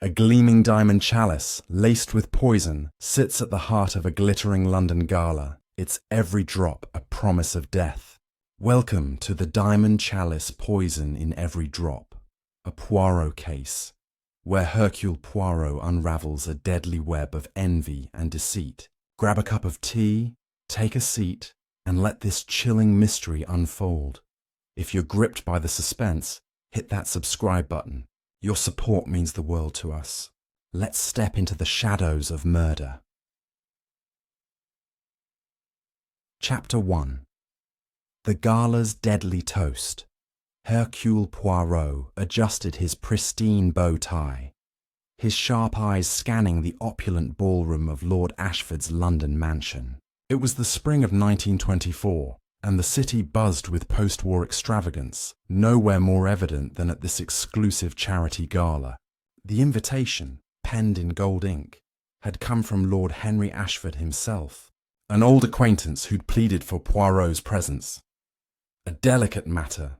A gleaming diamond chalice, laced with poison, sits at the heart of a glittering London gala, its every drop a promise of death. Welcome to the Diamond Chalice Poison in Every Drop, a Poirot case, where Hercule Poirot unravels a deadly web of envy and deceit. Grab a cup of tea, take a seat, and let this chilling mystery unfold. If you're gripped by the suspense, hit that subscribe button. Your support means the world to us. Let's step into the shadows of murder. Chapter 1. The gala's deadly toast. Hercule Poirot adjusted his pristine bow tie, his sharp eyes scanning the opulent ballroom of Lord Ashford's London mansion. It was the spring of 1924, and the city buzzed with post-war extravagance, nowhere more evident than at this exclusive charity gala. The invitation, penned in gold ink, had come from Lord Henry Ashford himself, an old acquaintance who'd pleaded for Poirot's presence. A delicate matter.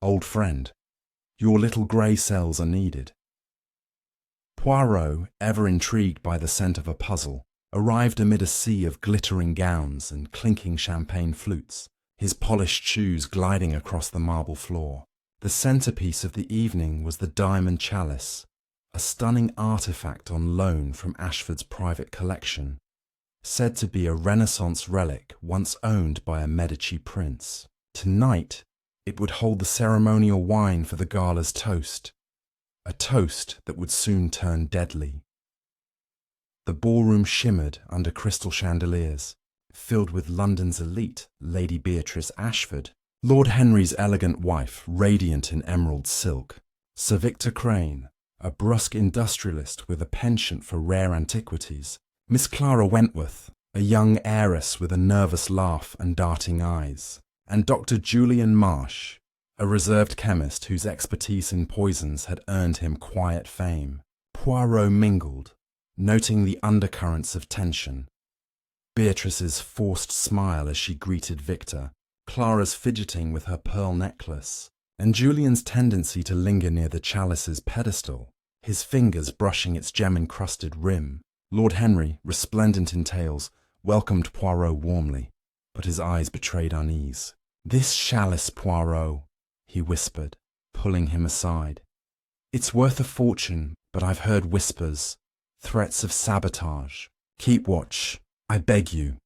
Old friend, your little grey cells are needed. Poirot, ever intrigued by the scent of a puzzle, arrived amid a sea of glittering gowns and clinking champagne flutes, his polished shoes gliding across the marble floor. The centerpiece of the evening was the diamond chalice, a stunning artifact on loan from Ashford's private collection, said to be a Renaissance relic once owned by a Medici prince. Tonight, it would hold the ceremonial wine for the gala's toast, a toast that would soon turn deadly. The ballroom shimmered under crystal chandeliers, filled with London's elite, Lady Beatrice Ashford, Lord Henry's elegant wife, radiant in emerald silk, Sir Victor Crane, a brusque industrialist with a penchant for rare antiquities, Miss Clara Wentworth, a young heiress with a nervous laugh and darting eyes, and Dr. Julian Marsh, a reserved chemist whose expertise in poisons had earned him quiet fame. Poirot mingled, noting the undercurrents of tension. Beatrice's forced smile as she greeted Victor, Clara's fidgeting with her pearl necklace, and Julian's tendency to linger near the chalice's pedestal, his fingers brushing its gem-encrusted rim. Lord Henry, resplendent in tails, welcomed Poirot warmly, but his eyes betrayed unease. "This chalice, Poirot," he whispered, pulling him aside. "It's worth a fortune, but I've heard whispers, threats of sabotage. Keep watch, I beg you."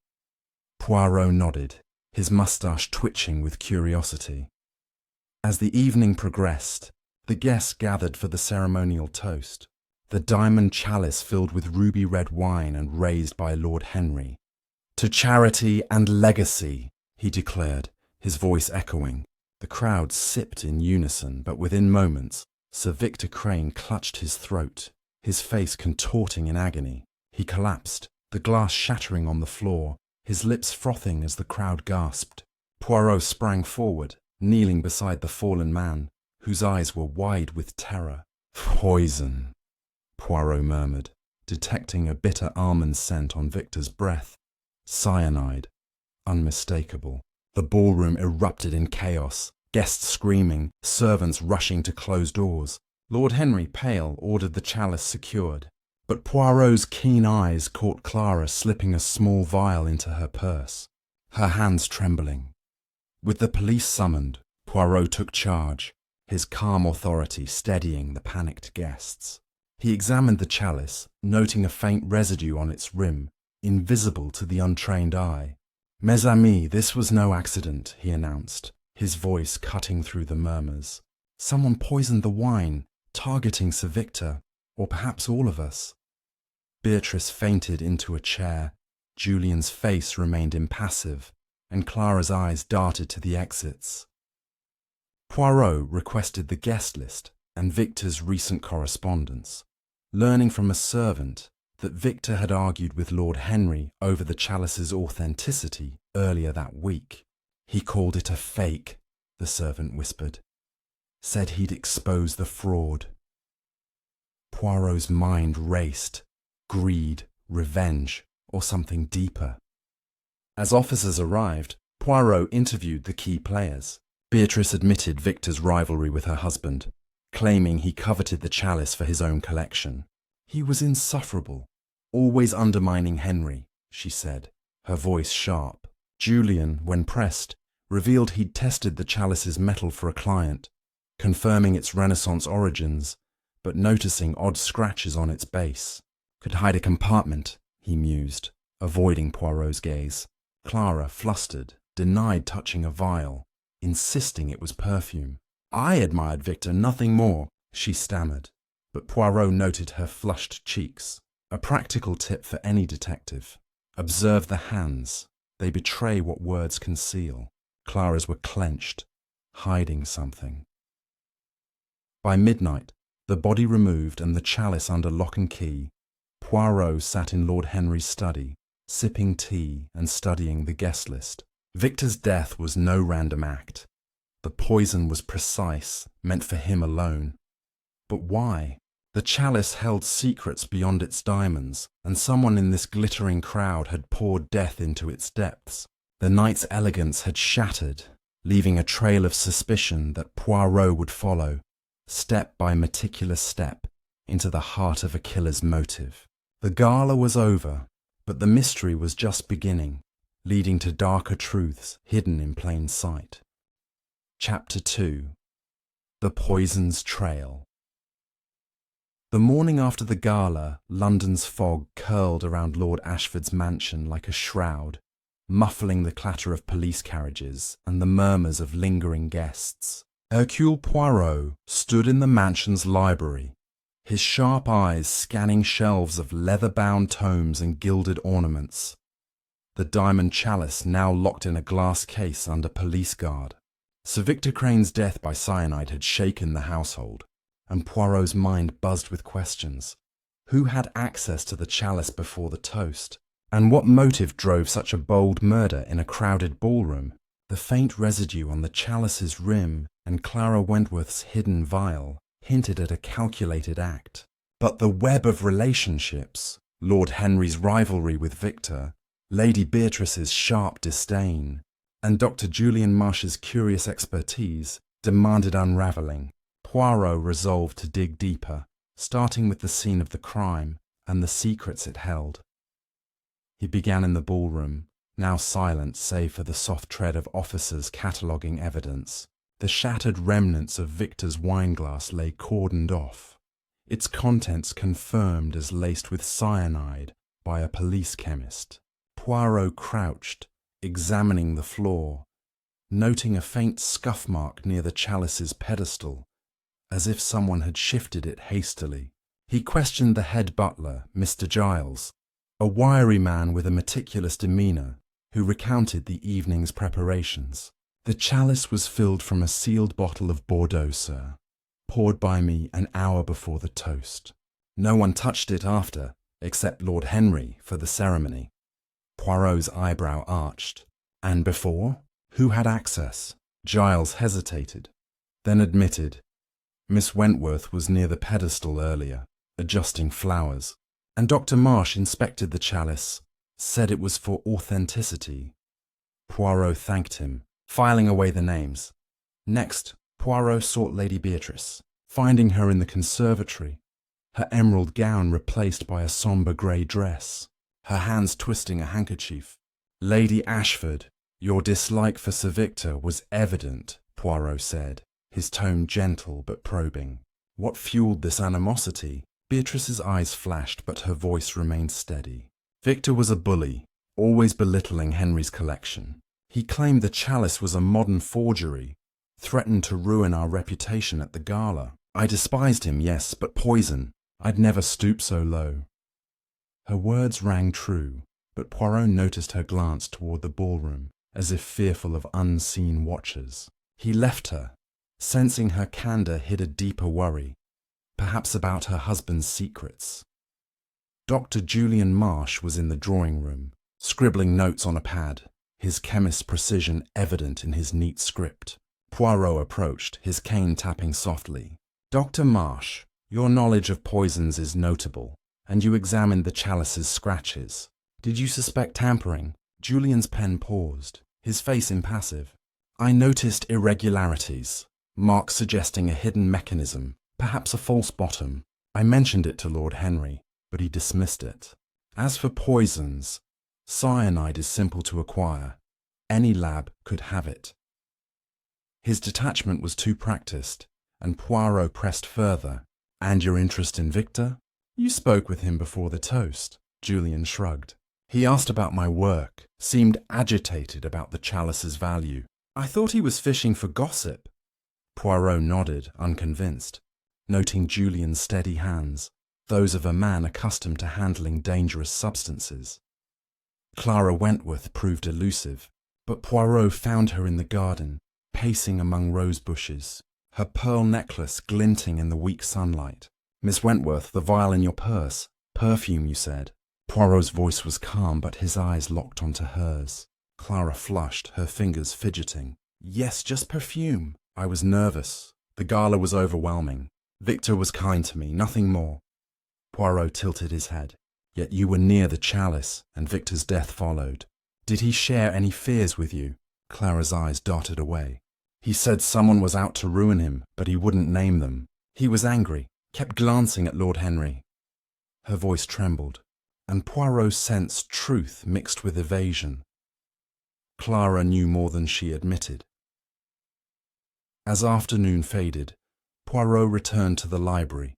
Poirot nodded, his moustache twitching with curiosity. As the evening progressed, the guests gathered for the ceremonial toast, the diamond chalice filled with ruby-red wine and raised by Lord Henry. "To charity and legacy," he declared, his voice echoing. The crowd sipped in unison, but within moments, Sir Victor Crane clutched his throat, his face contorting in agony. He collapsed, the glass shattering on the floor, his lips frothing as the crowd gasped. Poirot sprang forward, kneeling beside the fallen man, whose eyes were wide with terror. "Poison," Poirot murmured, detecting a bitter almond scent on Victor's breath. Cyanide. Unmistakable. The ballroom erupted in chaos, guests screaming, servants rushing to close doors. Lord Henry, pale, ordered the chalice secured, but Poirot's keen eyes caught Clara slipping a small vial into her purse, her hands trembling. With the police summoned, Poirot took charge, his calm authority steadying the panicked guests. He examined the chalice, noting a faint residue on its rim, invisible to the untrained eye. "Mes amis, this was no accident," he announced, his voice cutting through the murmurs. "Someone poisoned the wine, targeting Sir Victor, or perhaps all of us." Beatrice fainted into a chair, Julian's face remained impassive, and Clara's eyes darted to the exits. Poirot requested the guest list and Victor's recent correspondence, learning from a servant that Victor had argued with Lord Henry over the chalice's authenticity earlier that week. "He called it a fake," the servant whispered. "Said he'd expose the fraud." Poirot's mind raced. Greed, revenge, or something deeper. As officers arrived, Poirot interviewed the key players. Beatrice admitted Victor's rivalry with her husband, claiming he coveted the chalice for his own collection. He was insufferable, always undermining Henry, she said, her voice sharp. Julian, when pressed, revealed he'd tested the chalice's metal for a client, confirming its Renaissance origins, but noticing odd scratches on its base. Could hide a compartment, he mused, avoiding Poirot's gaze. Clara, flustered, denied touching a vial, insisting it was perfume. I admired Victor, nothing more, she stammered, but Poirot noted her flushed cheeks. A practical tip for any detective. Observe the hands. They betray what words conceal. Clara's were clenched, hiding something. By midnight, the body removed and the chalice under lock and key, Poirot sat in Lord Henry's study, sipping tea and studying the guest list. Victor's death was no random act. The poison was precise, meant for him alone. But why? The chalice held secrets beyond its diamonds, and someone in this glittering crowd had poured death into its depths. The night's elegance had shattered, leaving a trail of suspicion that Poirot would follow, step by meticulous step, into the heart of a killer's motive. The gala was over, but the mystery was just beginning, leading to darker truths hidden in plain sight. Chapter 2. The Poison's Trail. The morning after the gala, London's fog curled around Lord Ashford's mansion like a shroud, muffling the clatter of police carriages and the murmurs of lingering guests. Hercule Poirot stood in the mansion's library, his sharp eyes scanning shelves of leather-bound tomes and gilded ornaments, the diamond chalice now locked in a glass case under police guard. Sir Victor Crane's death by cyanide had shaken the household, and Poirot's mind buzzed with questions. Who had access to the chalice before the toast? And what motive drove such a bold murder in a crowded ballroom? The faint residue on the chalice's rim and Clara Wentworth's hidden vial hinted at a calculated act. But the web of relationships, Lord Henry's rivalry with Victor, Lady Beatrice's sharp disdain, and Dr. Julian Marsh's curious expertise demanded unravelling. Poirot resolved to dig deeper, starting with the scene of the crime and the secrets it held. He began in the ballroom, now silent save for the soft tread of officers cataloguing evidence. The shattered remnants of Victor's wineglass lay cordoned off, its contents confirmed as laced with cyanide by a police chemist. Poirot crouched, examining the floor, noting a faint scuff mark near the chalice's pedestal, as if someone had shifted it hastily. He questioned the head butler, Mr. Giles, a wiry man with a meticulous demeanour, who recounted the evening's preparations. The chalice was filled from a sealed bottle of Bordeaux, sir, poured by me an hour before the toast. No one touched it after, except Lord Henry for the ceremony. Poirot's eyebrow arched. And before? Who had access? Giles hesitated, then admitted. Miss Wentworth was near the pedestal earlier, adjusting flowers, and Dr. Marsh inspected the chalice, said it was for authenticity. Poirot thanked him, filing away the names. Next, Poirot sought Lady Beatrice, finding her in the conservatory, her emerald gown replaced by a sombre grey dress, her hands twisting a handkerchief. Lady Ashford, your dislike for Sir Victor was evident, Poirot said, his tone gentle but probing. What fueled this animosity? Beatrice's eyes flashed, but her voice remained steady. Victor was a bully, always belittling Henry's collection. He claimed the chalice was a modern forgery, threatened to ruin our reputation at the gala. I despised him, yes, but poison. I'd never stoop so low. Her words rang true, but Poirot noticed her glance toward the ballroom, as if fearful of unseen watchers. He left her, sensing her candour hid a deeper worry, perhaps about her husband's secrets. Dr. Julian Marsh was in the drawing-room, scribbling notes on a pad, his chemist's precision evident in his neat script. Poirot approached, his cane tapping softly. Dr. Marsh, your knowledge of poisons is notable, and you examined the chalice's scratches. Did you suspect tampering? Julian's pen paused, his face impassive. I noticed irregularities, Mark suggesting a hidden mechanism, perhaps a false bottom. I mentioned it to Lord Henry, but he dismissed it. As for poisons, cyanide is simple to acquire. Any lab could have it. His detachment was too practiced, and Poirot pressed further. And your interest in Victor? You spoke with him before the toast. Julian shrugged. He asked about my work, seemed agitated about the chalice's value. I thought he was fishing for gossip. Poirot nodded, unconvinced, noting Julian's steady hands, those of a man accustomed to handling dangerous substances. Clara Wentworth proved elusive, but Poirot found her in the garden, pacing among rose bushes, her pearl necklace glinting in the weak sunlight. Miss Wentworth, the vial in your purse. Perfume, you said. Poirot's voice was calm, but his eyes locked onto hers. Clara flushed, her fingers fidgeting. Yes, just perfume. I was nervous. The gala was overwhelming. Victor was kind to me, nothing more. Poirot tilted his head. Yet you were near the chalice, and Victor's death followed. Did he share any fears with you? Clara's eyes darted away. He said someone was out to ruin him, but he wouldn't name them. He was angry, kept glancing at Lord Henry. Her voice trembled, and Poirot sensed truth mixed with evasion. Clara knew more than she admitted. As afternoon faded, Poirot returned to the library,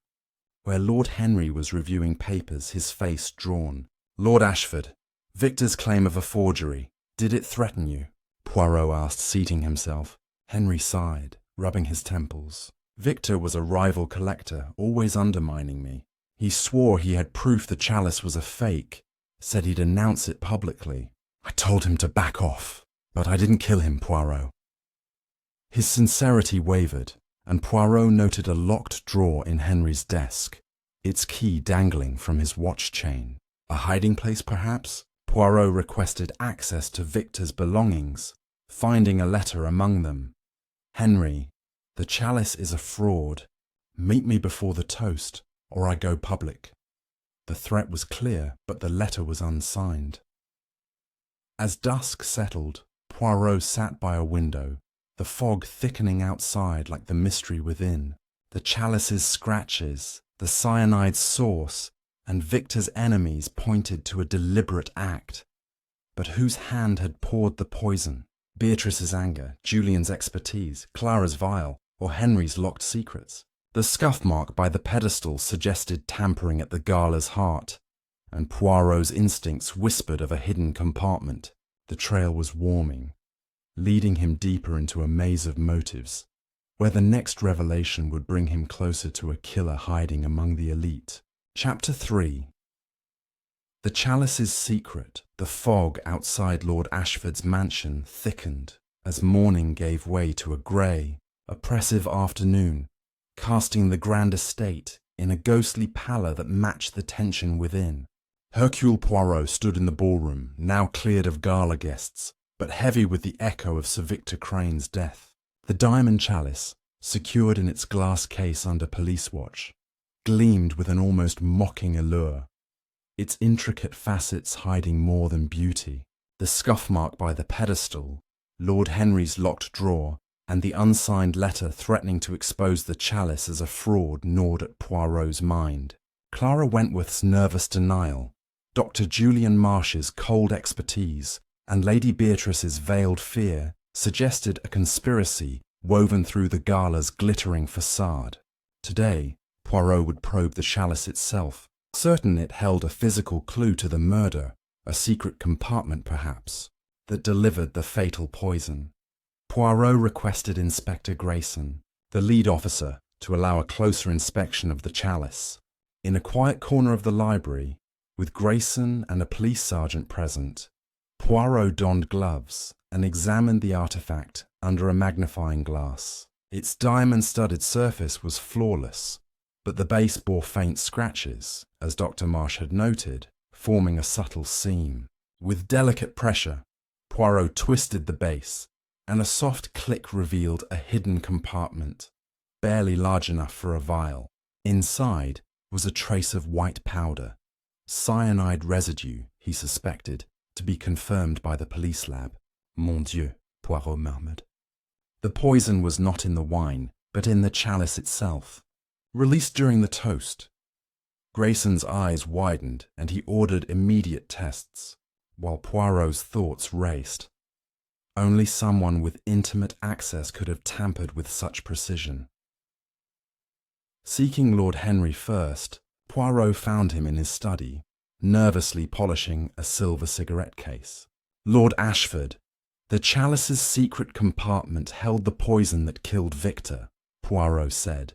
where Lord Henry was reviewing papers, his face drawn. Lord Ashford, Victor's claim of a forgery. Did it threaten you? Poirot asked, seating himself. Henry sighed, rubbing his temples. Victor was a rival collector, always undermining me. He swore he had proof the chalice was a fake, said he'd announce it publicly. I told him to back off, but I didn't kill him, Poirot. His sincerity wavered, and Poirot noted a locked drawer in Henry's desk, its key dangling from his watch chain. A hiding place, perhaps? Poirot requested access to Victor's belongings, finding a letter among them. Henry, the chalice is a fraud. Meet me before the toast, or I go public. The threat was clear, but the letter was unsigned. As dusk settled, Poirot sat by a window, the fog thickening outside like the mystery within. The chalice's scratches, the cyanide's source, and Victor's enemies pointed to a deliberate act. But whose hand had poured the poison? Beatrice's anger, Julian's expertise, Clara's vial, or Henry's locked secrets? The scuff mark by the pedestal suggested tampering at the gala's heart, and Poirot's instincts whispered of a hidden compartment. The trail was warming, leading him deeper into a maze of motives, where the next revelation would bring him closer to a killer hiding among the elite. Chapter 3. The chalice's secret. The fog outside Lord Ashford's mansion thickened as morning gave way to a grey, oppressive afternoon, casting the grand estate in a ghostly pallor that matched the tension within. Hercule Poirot stood in the ballroom, now cleared of gala guests, but heavy with the echo of Sir Victor Crane's death. The diamond chalice, secured in its glass case under police watch, gleamed with an almost mocking allure, its intricate facets hiding more than beauty. The scuff mark by the pedestal, Lord Henry's locked drawer, and the unsigned letter threatening to expose the chalice as a fraud gnawed at Poirot's mind. Clara Wentworth's nervous denial, Dr. Julian Marsh's cold expertise, and Lady Beatrice's veiled fear suggested a conspiracy woven through the gala's glittering facade. Today, Poirot would probe the chalice itself, certain it held a physical clue to the murder, a secret compartment perhaps, that delivered the fatal poison. Poirot requested Inspector Grayson, the lead officer, to allow a closer inspection of the chalice. In a quiet corner of the library, with Grayson and a police sergeant present, Poirot donned gloves and examined the artifact under a magnifying glass. Its diamond-studded surface was flawless, but the base bore faint scratches, as Dr. Marsh had noted, forming a subtle seam. With delicate pressure, Poirot twisted the base, and a soft click revealed a hidden compartment, barely large enough for a vial. Inside was a trace of white powder, cyanide residue, he suspected, to be confirmed by the police lab. Mon Dieu, Poirot murmured. The poison was not in the wine, but in the chalice itself. Released during the toast. Grayson's eyes widened and he ordered immediate tests, while Poirot's thoughts raced. Only someone with intimate access could have tampered with such precision. Seeking Lord Henry first, Poirot found him in his study, nervously polishing a silver cigarette case. Lord Ashford, the chalice's secret compartment held the poison that killed Victor, Poirot said,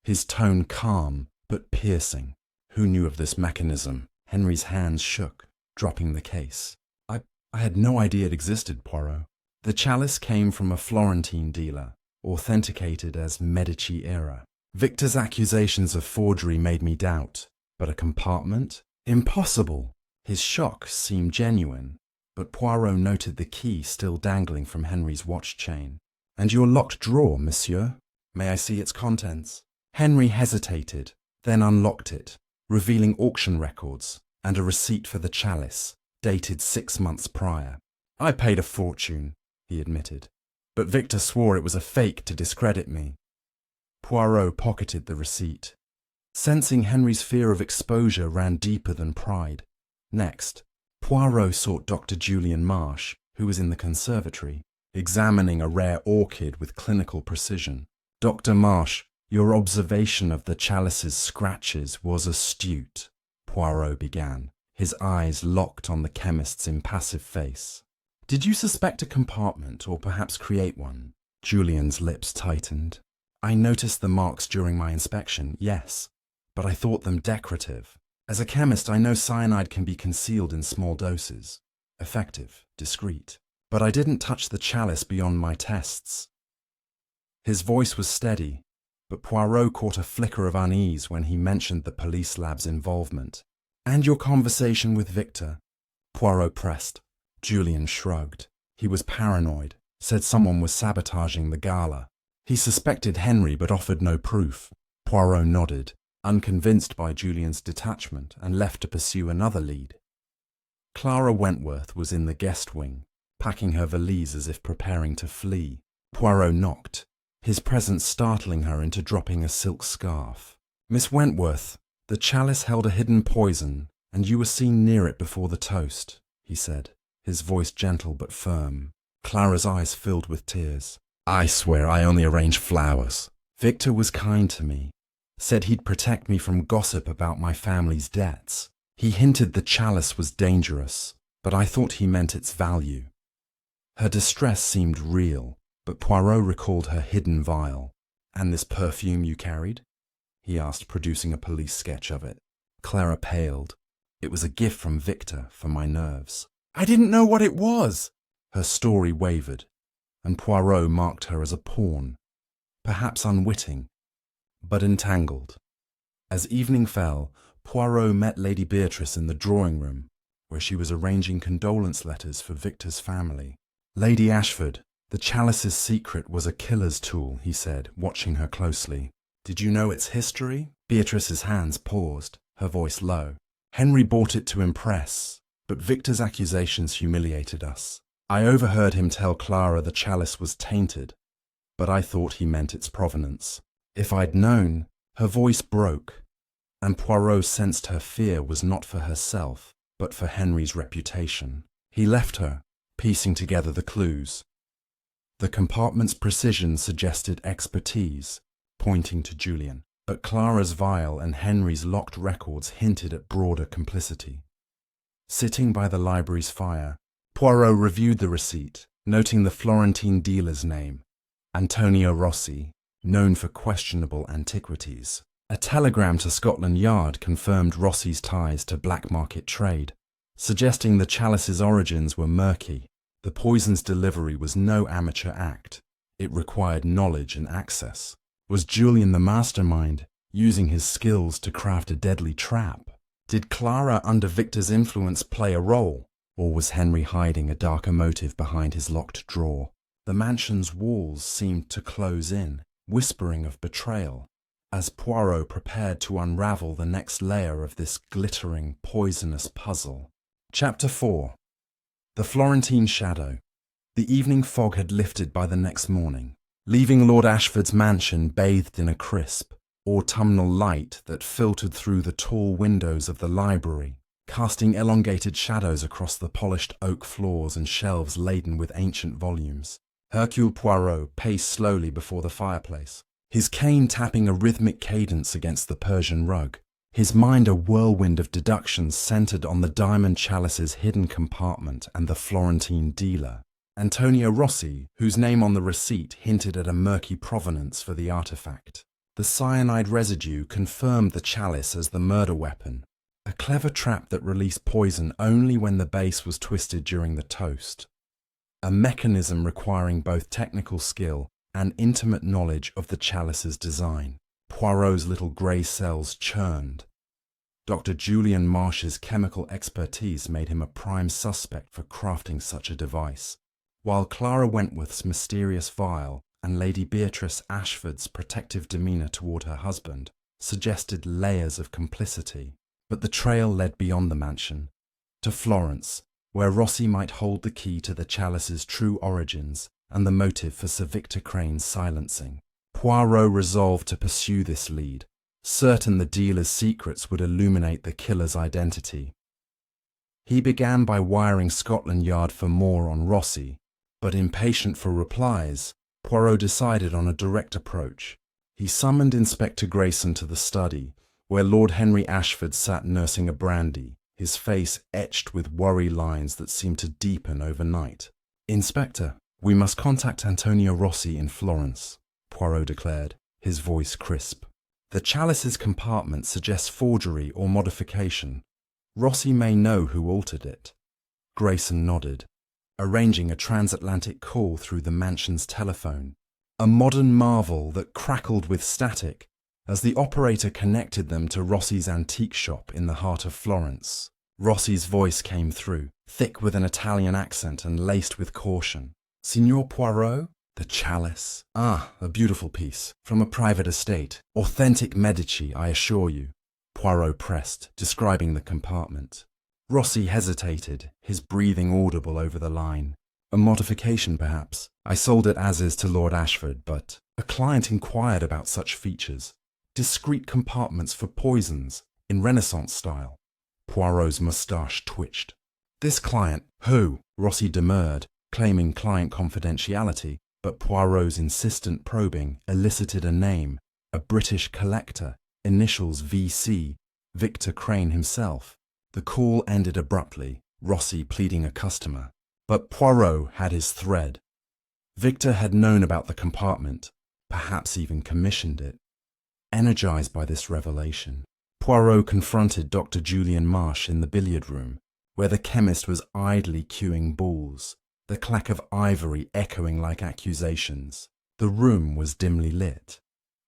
his tone calm but piercing. Who knew of this mechanism? Henry's hands shook, dropping the case. I had no idea it existed, Poirot. The chalice came from a Florentine dealer, authenticated as Medici era. Victor's accusations of forgery made me doubt, but a compartment? Impossible! His shock seemed genuine, but Poirot noted the key still dangling from Henry's watch chain. And your locked drawer, monsieur? May I see its contents? Henry hesitated, then unlocked it, revealing auction records and a receipt for the chalice, dated 6 months prior. I paid a fortune, he admitted, but Victor swore it was a fake to discredit me. Poirot pocketed the receipt. Sensing Henry's fear of exposure ran deeper than pride. Next, Poirot sought Dr. Julian Marsh, who was in the conservatory, examining a rare orchid with clinical precision. Dr. Marsh, your observation of the chalice's scratches was astute, Poirot began, his eyes locked on the chemist's impassive face. Did you suspect a compartment, or perhaps create one? Julian's lips tightened. I noticed the marks during my inspection, yes, but I thought them decorative. As a chemist, I know cyanide can be concealed in small doses. Effective, discreet. But I didn't touch the chalice beyond my tests. His voice was steady, but Poirot caught a flicker of unease when he mentioned the police lab's involvement. And your conversation with Victor? Poirot pressed. Julian shrugged. He was paranoid, said someone was sabotaging the gala. He suspected Henry but offered no proof. Poirot nodded, unconvinced by Julian's detachment, and left to pursue another lead. Clara Wentworth was in the guest wing, packing her valise as if preparing to flee. Poirot knocked, his presence startling her into dropping a silk scarf. Miss Wentworth, the chalice held a hidden poison, and you were seen near it before the toast, he said, his voice gentle but firm. Clara's eyes filled with tears. I swear I only arrange flowers. Victor was kind to me, said he'd protect me from gossip about my family's debts. He hinted the chalice was dangerous, but I thought he meant its value. Her distress seemed real, but Poirot recalled her hidden vial. And this perfume you carried? He asked, producing a police sketch of it. Clara paled. It was a gift from Victor for my nerves. I didn't know what it was. Her story wavered, and Poirot marked her as a pawn, perhaps unwitting, but entangled. As evening fell, Poirot met Lady Beatrice in the drawing room, where she was arranging condolence letters for Victor's family. Lady Ashford, the chalice's secret was a killer's tool, he said, watching her closely. Did you know its history? Beatrice's hands paused, her voice low. Henry bought it to impress, but Victor's accusations humiliated us. I overheard him tell Clara the chalice was tainted, but I thought he meant its provenance. If I'd known, her voice broke, and Poirot sensed her fear was not for herself, but for Henry's reputation. He left her, piecing together the clues. The compartment's precision suggested expertise, pointing to Julian, but Clara's vial and Henry's locked records hinted at broader complicity. Sitting by the library's fire, Poirot reviewed the receipt, noting the Florentine dealer's name, Antonio Rossi, known for questionable antiquities. A telegram to Scotland Yard confirmed Rossi's ties to black market trade, suggesting the chalice's origins were murky. The poison's delivery was no amateur act. It required knowledge and access. Was Julian the mastermind, using his skills to craft a deadly trap? Did Clara, under Victor's influence, play a role? Or was Henry hiding a darker motive behind his locked drawer? The mansion's walls seemed to close in, whispering of betrayal, as Poirot prepared to unravel the next layer of this glittering, poisonous puzzle. Chapter 4. The Florentine Shadow. The evening fog had lifted by the next morning, leaving Lord Ashford's mansion bathed in a crisp, autumnal light that filtered through the tall windows of the library, casting elongated shadows across the polished oak floors and shelves laden with ancient volumes. Hercule Poirot paced slowly before the fireplace, his cane tapping a rhythmic cadence against the Persian rug, his mind a whirlwind of deductions centered on the diamond chalice's hidden compartment and the Florentine dealer, Antonio Rossi, whose name on the receipt hinted at a murky provenance for the artifact. The cyanide residue confirmed the chalice as the murder weapon, a clever trap that released poison only when the base was twisted during the toast. A mechanism requiring both technical skill and intimate knowledge of the chalice's design. Poirot's little grey cells churned. Dr. Julian Marsh's chemical expertise made him a prime suspect for crafting such a device, while Clara Wentworth's mysterious vial and Lady Beatrice Ashford's protective demeanour toward her husband suggested layers of complicity. But the trail led beyond the mansion, to Florence, where Rossi might hold the key to the chalice's true origins and the motive for Sir Victor Crane's silencing. Poirot resolved to pursue this lead, certain the dealer's secrets would illuminate the killer's identity. He began by wiring Scotland Yard for more on Rossi, but impatient for replies, Poirot decided on a direct approach. He summoned Inspector Grayson to the study, where Lord Henry Ashford sat nursing a brandy, his face etched with worry lines that seemed to deepen overnight. "Inspector, we must contact Antonio Rossi in Florence," Poirot declared, his voice crisp. "The chalice's compartment suggests forgery or modification. Rossi may know who altered it." Grayson nodded, arranging a transatlantic call through the mansion's telephone, a modern marvel that crackled with static as the operator connected them to Rossi's antique shop in the heart of Florence. Rossi's voice came through, thick with an Italian accent and laced with caution. "Signor Poirot? The chalice? Ah, a beautiful piece, from a private estate. Authentic Medici, I assure you," Poirot pressed, describing the compartment. Rossi hesitated, his breathing audible over the line. "A modification, perhaps. I sold it as is to Lord Ashford, but a client inquired about such features. Discreet compartments for poisons, in Renaissance style." Poirot's moustache twitched. "This client, who?" Rossi demurred, claiming client confidentiality, but Poirot's insistent probing elicited a name, a British collector, initials VC, Victor Crane himself. The call ended abruptly, Rossi pleading a customer. But Poirot had his thread. Victor had known about the compartment, perhaps even commissioned it. Energized by this revelation, Poirot confronted Dr. Julian Marsh in the billiard room, where the chemist was idly cueing balls, the clack of ivory echoing like accusations. The room was dimly lit,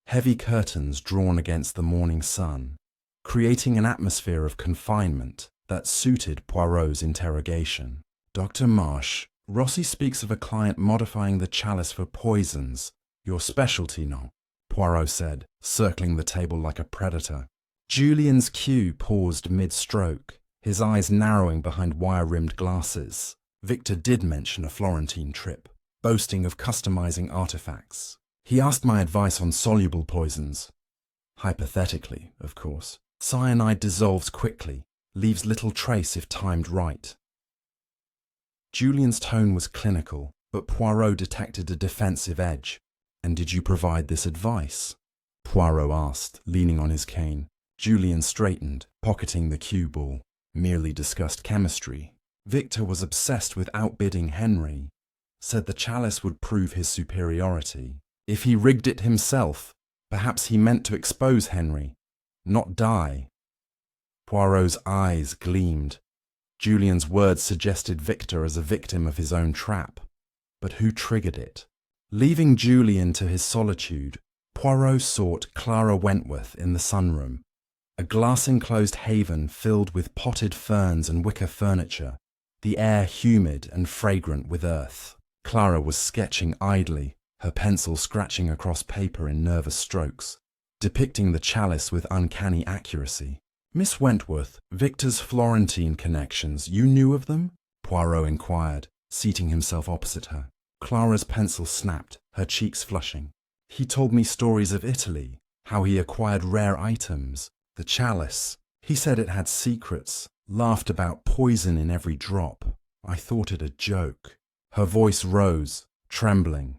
heavy curtains drawn against the morning sun, creating an atmosphere of confinement that suited Poirot's interrogation. "Dr. Marsh, Rossi speaks of a client modifying the chalice for poisons. Your specialty, no?" Poirot said, circling the table like a predator. Julian's cue paused mid-stroke, his eyes narrowing behind wire-rimmed glasses. Victor did mention a Florentine trip, boasting of customizing artifacts. "He asked my advice on soluble poisons. Hypothetically, of course. Cyanide dissolves quickly, leaves little trace if timed right." Julian's tone was clinical, but Poirot detected a defensive edge. "And did you provide this advice?" Poirot asked, leaning on his cane. Julian straightened, pocketing the cue ball. "Merely discussed chemistry. Victor was obsessed with outbidding Henry. Said the chalice would prove his superiority. If he rigged it himself, perhaps he meant to expose Henry, not die." Poirot's eyes gleamed. Julian's words suggested Victor as a victim of his own trap. But who triggered it? Leaving Julian to his solitude, Poirot sought Clara Wentworth in the sunroom, a glass-enclosed haven filled with potted ferns and wicker furniture, the air humid and fragrant with earth. Clara was sketching idly, her pencil scratching across paper in nervous strokes, depicting the chalice with uncanny accuracy. "Miss Wentworth, Victor's Florentine connections, you knew of them?" Poirot inquired, seating himself opposite her. Clara's pencil snapped, her cheeks flushing. He told me stories of Italy, how he acquired rare items, the chalice. He said it had secrets, laughed about poison in every drop. I thought it a joke. Her voice rose, trembling,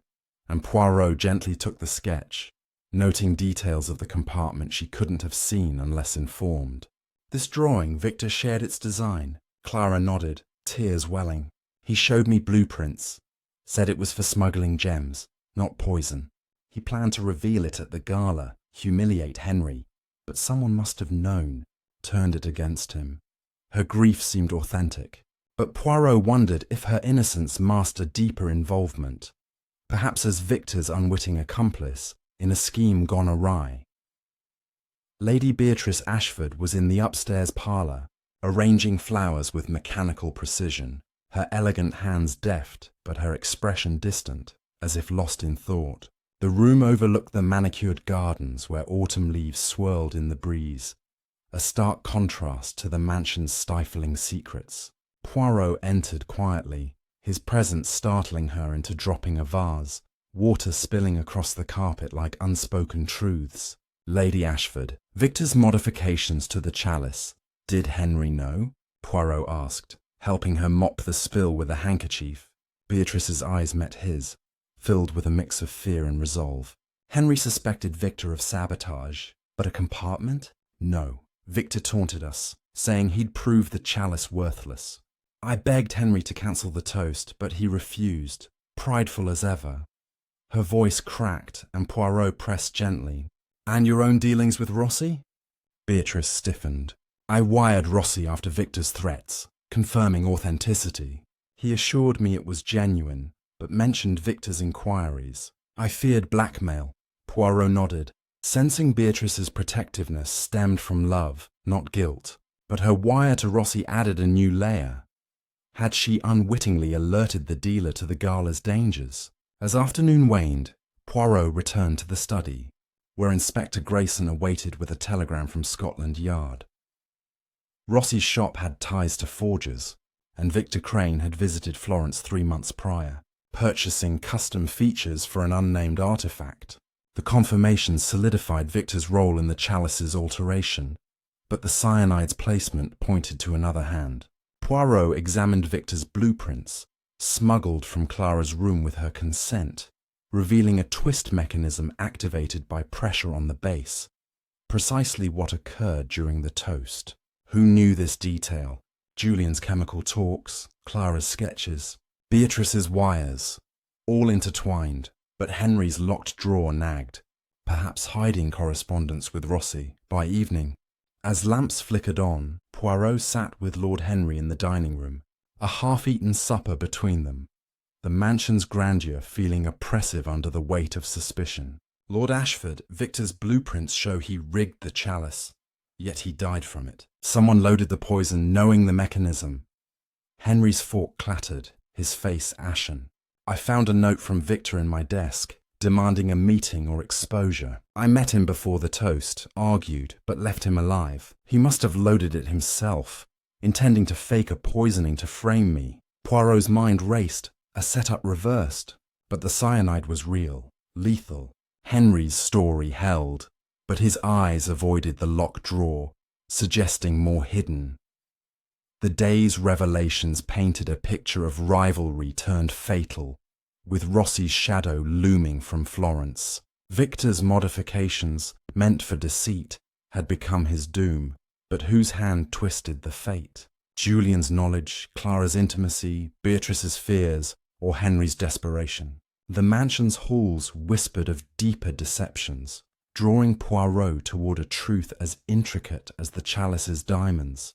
and Poirot gently took the sketch, noting details of the compartment she couldn't have seen unless informed. This drawing, Victor shared its design. Clara nodded, tears welling. He showed me blueprints, said it was for smuggling gems, not poison. He planned to reveal it at the gala, humiliate Henry, but someone must have known, turned it against him. Her grief seemed authentic, but Poirot wondered if her innocence masked a deeper involvement, perhaps as Victor's unwitting accomplice in a scheme gone awry. Lady Beatrice Ashford was in the upstairs parlour, arranging flowers with mechanical precision, her elegant hands deft but her expression distant, as if lost in thought. The room overlooked the manicured gardens where autumn leaves swirled in the breeze, a stark contrast to the mansion's stifling secrets. Poirot entered quietly, his presence startling her into dropping a vase, water spilling across the carpet like unspoken truths. Lady Ashford, Victor's modifications to the chalice. Did Henry know? Poirot asked, helping her mop the spill with a handkerchief. Beatrice's eyes met his, filled with a mix of fear and resolve. Henry suspected Victor of sabotage, but a compartment? No. Victor taunted us, saying he'd prove the chalice worthless. I begged Henry to cancel the toast, but he refused, prideful as ever. Her voice cracked, and Poirot pressed gently. And your own dealings with Rossi? Beatrice stiffened. I wired Rossi after Victor's threats, confirming authenticity. He assured me it was genuine, but mentioned Victor's inquiries. I feared blackmail. Poirot nodded, sensing Beatrice's protectiveness stemmed from love, not guilt. But her wire to Rossi added a new layer. Had she unwittingly alerted the dealer to the gala's dangers? As afternoon waned, Poirot returned to the study, where Inspector Grayson awaited with a telegram from Scotland Yard. Rossi's shop had ties to forgers, and Victor Crane had visited Florence 3 months prior, purchasing custom features for an unnamed artifact. The confirmation solidified Victor's role in the chalice's alteration, but the cyanide's placement pointed to another hand. Poirot examined Victor's blueprints, smuggled from Clara's room with her consent, revealing a twist mechanism activated by pressure on the base, precisely what occurred during the toast. Who knew this detail? Julian's chemical talks, Clara's sketches, Beatrice's wires, all intertwined, but Henry's locked drawer nagged, perhaps hiding correspondence with Rossi. By evening, as lamps flickered on, Poirot sat with Lord Henry in the dining room, a half-eaten supper between them, the mansion's grandeur feeling oppressive under the weight of suspicion. Lord Ashford, Victor's blueprints show he rigged the chalice, yet he died from it. Someone loaded the poison knowing the mechanism. Henry's fork clattered, his face ashen. I found a note from Victor in my desk, demanding a meeting or exposure. I met him before the toast, argued, but left him alive. He must have loaded it himself, intending to fake a poisoning to frame me. Poirot's mind raced, a setup reversed. But the cyanide was real, lethal. Henry's story held, but his eyes avoided the locked drawer, suggesting more hidden. The day's revelations painted a picture of rivalry turned fatal, with Rossi's shadow looming from Florence. Victor's modifications, meant for deceit, had become his doom, but whose hand twisted the fate? Julian's knowledge, Clara's intimacy, Beatrice's fears, or Henry's desperation? The mansion's halls whispered of deeper deceptions, drawing Poirot toward a truth as intricate as the chalice's diamonds,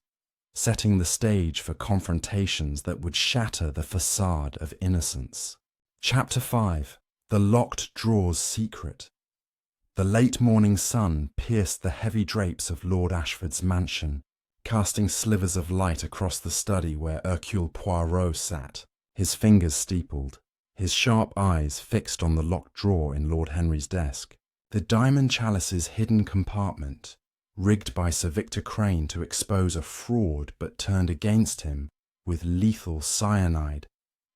setting the stage for confrontations that would shatter the facade of innocence. Chapter 5. The Locked Drawer's Secret. The late morning sun pierced the heavy drapes of Lord Ashford's mansion, casting slivers of light across the study where Hercule Poirot sat, his fingers steepled, his sharp eyes fixed on the locked drawer in Lord Henry's desk. The diamond chalice's hidden compartment, rigged by Sir Victor Crane to expose a fraud but turned against him with lethal cyanide,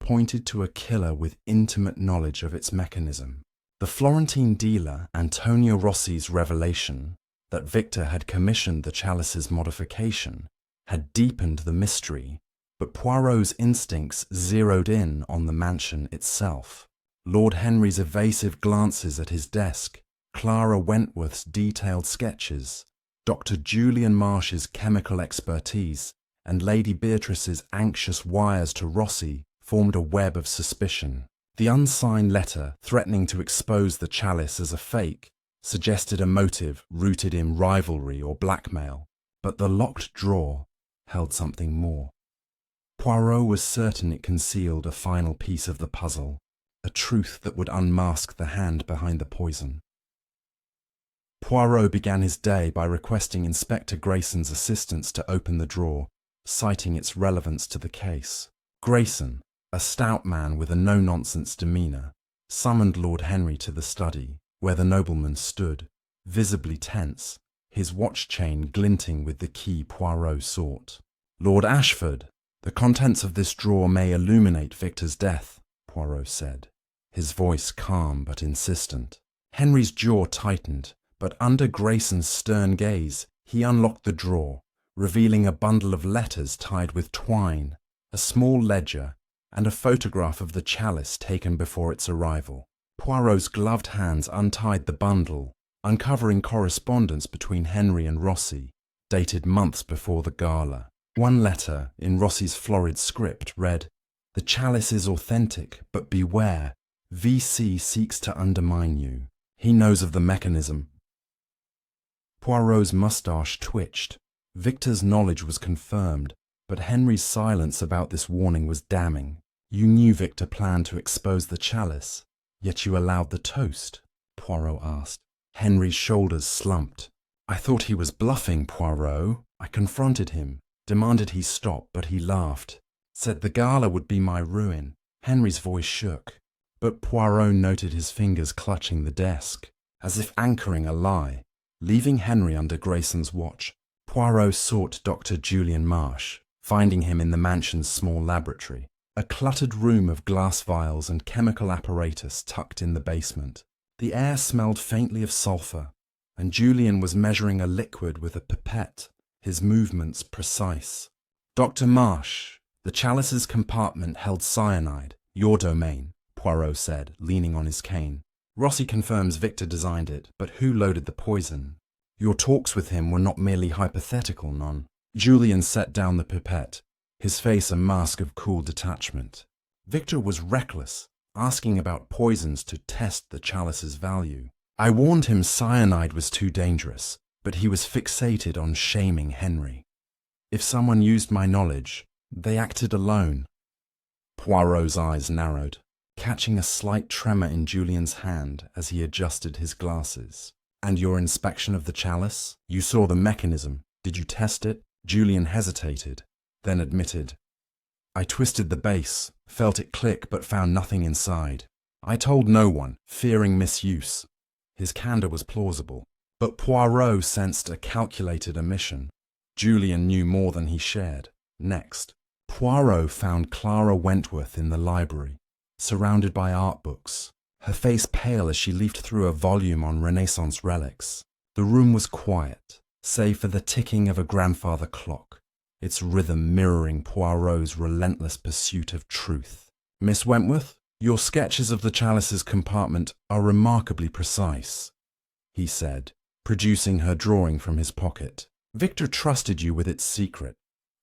pointed to a killer with intimate knowledge of its mechanism. The Florentine dealer Antonio Rossi's revelation that Victor had commissioned the Chalice's modification had deepened the mystery, but Poirot's instincts zeroed in on the mansion itself. Lord Henry's evasive glances at his desk, Clara Wentworth's detailed sketches, Dr. Julian Marsh's chemical expertise, and Lady Beatrice's anxious wires to Rossi formed a web of suspicion. The unsigned letter threatening to expose the Chalice as a fake suggested a motive rooted in rivalry or blackmail, but the locked drawer held something more. Poirot was certain it concealed a final piece of the puzzle, a truth that would unmask the hand behind the poison. Poirot began his day by requesting Inspector Grayson's assistance to open the drawer, citing its relevance to the case. Grayson, a stout man with a no-nonsense demeanour, summoned Lord Henry to the study, where the nobleman stood, visibly tense, his watch chain glinting with the key Poirot sought. "Lord Ashford, the contents of this drawer may illuminate Victor's death," Poirot said, his voice calm but insistent. Henry's jaw tightened, but under Grayson's stern gaze, he unlocked the drawer, revealing a bundle of letters tied with twine, a small ledger, and a photograph of the Chalice taken before its arrival. Poirot's gloved hands untied the bundle, uncovering correspondence between Henry and Rossi, dated months before the gala. One letter, in Rossi's florid script, read, "The Chalice is authentic, but beware, VC seeks to undermine you. He knows of the mechanism." Poirot's moustache twitched. Victor's knowledge was confirmed, but Henry's silence about this warning was damning. "You knew Victor planned to expose the Chalice, yet you allowed the toast?" Poirot asked. Henry's shoulders slumped. "I thought he was bluffing, Poirot. I confronted him, demanded he stop, but he laughed. Said the gala would be my ruin." Henry's voice shook, but Poirot noted his fingers clutching the desk, as if anchoring a lie. Leaving Henry under Grayson's watch, Poirot sought Dr. Julian Marsh, finding him in the mansion's small laboratory, a cluttered room of glass vials and chemical apparatus tucked in the basement. The air smelled faintly of sulphur, and Julian was measuring a liquid with a pipette, his movements precise. "Dr. Marsh, the Chalice's compartment held cyanide, your domain," Poirot said, leaning on his cane. "Rossi confirms Victor designed it, but who loaded the poison? Your talks with him were not merely hypothetical, non?" Julian set down the pipette, his face a mask of cool detachment. "Victor was reckless, asking about poisons to test the Chalice's value. I warned him cyanide was too dangerous, but he was fixated on shaming Henry. If someone used my knowledge, they acted alone." Poirot's eyes narrowed, catching a slight tremor in Julian's hand as he adjusted his glasses. "And your inspection of the Chalice? You saw the mechanism. Did you test it?" Julian hesitated, then admitted, "I twisted the base, felt it click but found nothing inside. I told no one, fearing misuse." His candor was plausible, but Poirot sensed a calculated omission. Julian knew more than he shared. Next, Poirot found Clara Wentworth in the library, surrounded by art books, her face pale as she leafed through a volume on Renaissance relics. The room was quiet, save for the ticking of a grandfather clock, its rhythm mirroring Poirot's relentless pursuit of truth. "Miss Wentworth, your sketches of the Chalice's compartment are remarkably precise," he said, producing her drawing from his pocket. "Victor trusted you with its secret.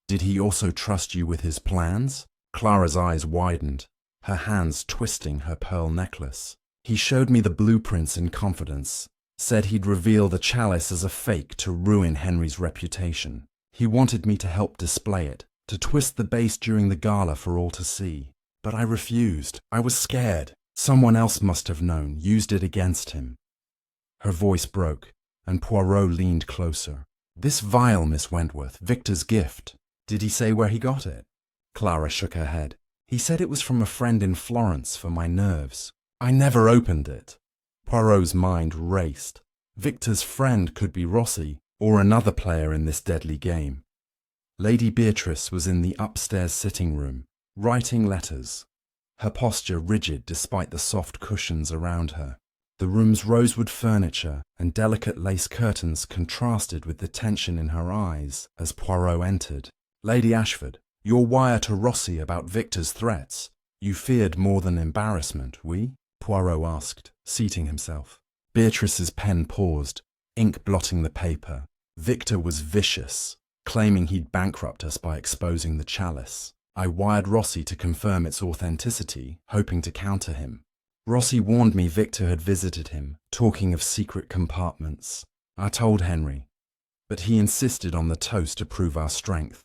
Did he also trust you with his plans?" Clara's eyes widened, her hands twisting her pearl necklace. "He showed me the blueprints in confidence, said he'd reveal the Chalice as a fake to ruin Henry's reputation. He wanted me to help display it, to twist the base during the gala for all to see. But I refused. I was scared. Someone else must have known, used it against him." Her voice broke, and Poirot leaned closer. "This vial, Miss Wentworth, Victor's gift. Did he say where he got it?" Clara shook her head. "He said it was from a friend in Florence for my nerves. I never opened it." Poirot's mind raced. Victor's friend could be Rossi, or another player in this deadly game. Lady Beatrice was in the upstairs sitting room, writing letters, her posture rigid despite the soft cushions around her. The room's rosewood furniture and delicate lace curtains contrasted with the tension in her eyes as Poirot entered. "Lady Ashford, your wire to Rossi about Victor's threats. You feared more than embarrassment, oui?" Poirot asked, seating himself. Beatrice's pen paused, ink blotting the paper. "Victor was vicious, claiming he'd bankrupt us by exposing the Chalice. I wired Rossi to confirm its authenticity, hoping to counter him. Rossi warned me Victor had visited him, talking of secret compartments. I told Henry, but he insisted on the toast to prove our strength."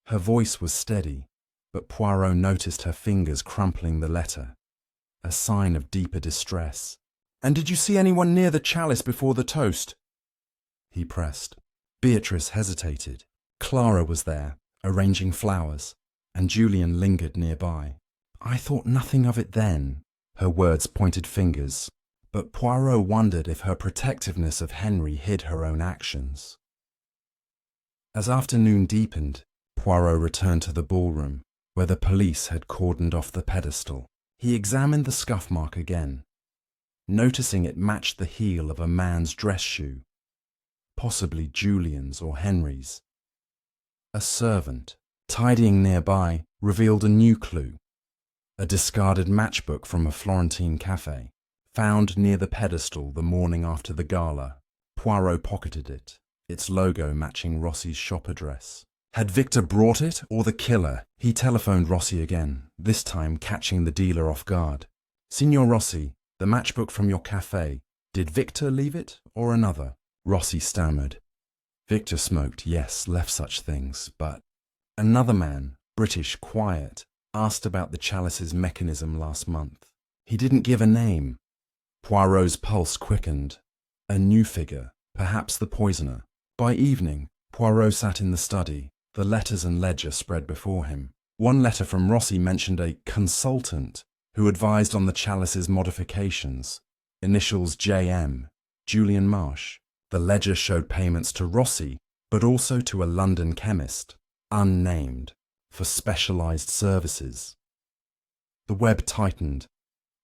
Her voice was steady, but Poirot noticed her fingers crumpling the letter, a sign of deeper distress. "And did you see anyone near the Chalice before the toast?" he pressed. Beatrice hesitated. Clara was there, arranging flowers, and Julian lingered nearby. "I thought nothing of it then," her words pointed fingers, but Poirot wondered if her protectiveness of Henry hid her own actions. As afternoon deepened, Poirot returned to the ballroom, where the police had cordoned off the pedestal. He examined the scuff mark again, noticing it matched the heel of a man's dress shoe, possibly Julian's or Henry's. A servant, tidying nearby, revealed a new clue. A discarded matchbook from a Florentine cafe, found near the pedestal the morning after the gala. Poirot pocketed it, its logo matching Rossi's shop address. Had Victor brought it, or the killer? He telephoned Rossi again, this time catching the dealer off guard. "Signor Rossi, the matchbook from your cafe. Did Victor leave it, or another?" Rossi stammered. "Victor smoked, yes, left such things, but..." Another man, British, quiet, asked about the Chalice's mechanism last month. He didn't give a name. Poirot's pulse quickened. A new figure, perhaps the poisoner. By evening, Poirot sat in the study, the letters and ledger spread before him. One letter from Rossi mentioned a consultant who advised on the Chalice's modifications. Initials JM, Julian Marsh. The ledger showed payments to Rossi, but also to a London chemist, unnamed, for specialized services. The web tightened.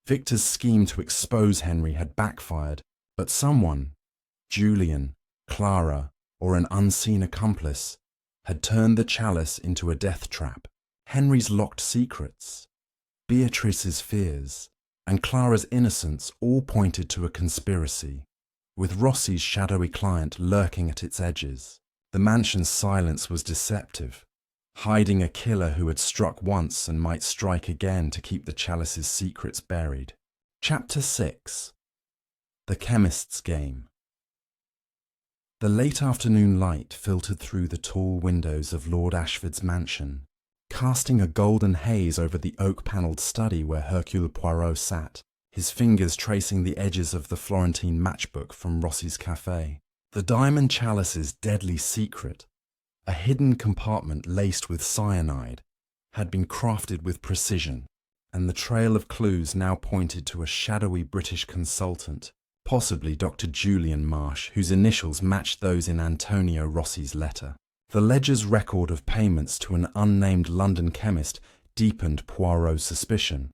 Victor's scheme to expose Henry had backfired, but someone, Julian, Clara, or an unseen accomplice, had turned the Chalice into a death trap. Henry's locked secrets, Beatrice's fears, and Clara's innocence all pointed to a conspiracy, with Rossi's shadowy client lurking at its edges. The mansion's silence was deceptive, hiding a killer who had struck once and might strike again to keep the Chalice's secrets buried. Chapter 6. The Chemist's Game. The late afternoon light filtered through the tall windows of Lord Ashford's mansion, casting a golden haze over the oak-panelled study where Hercule Poirot sat, his fingers tracing the edges of the Florentine matchbook from Rossi's cafe. The diamond chalice's deadly secret, a hidden compartment laced with cyanide, had been crafted with precision, and the trail of clues now pointed to a shadowy British consultant, possibly Dr. Julian Marsh, whose initials matched those in Antonio Rossi's letter. The ledger's record of payments to an unnamed London chemist deepened Poirot's suspicion,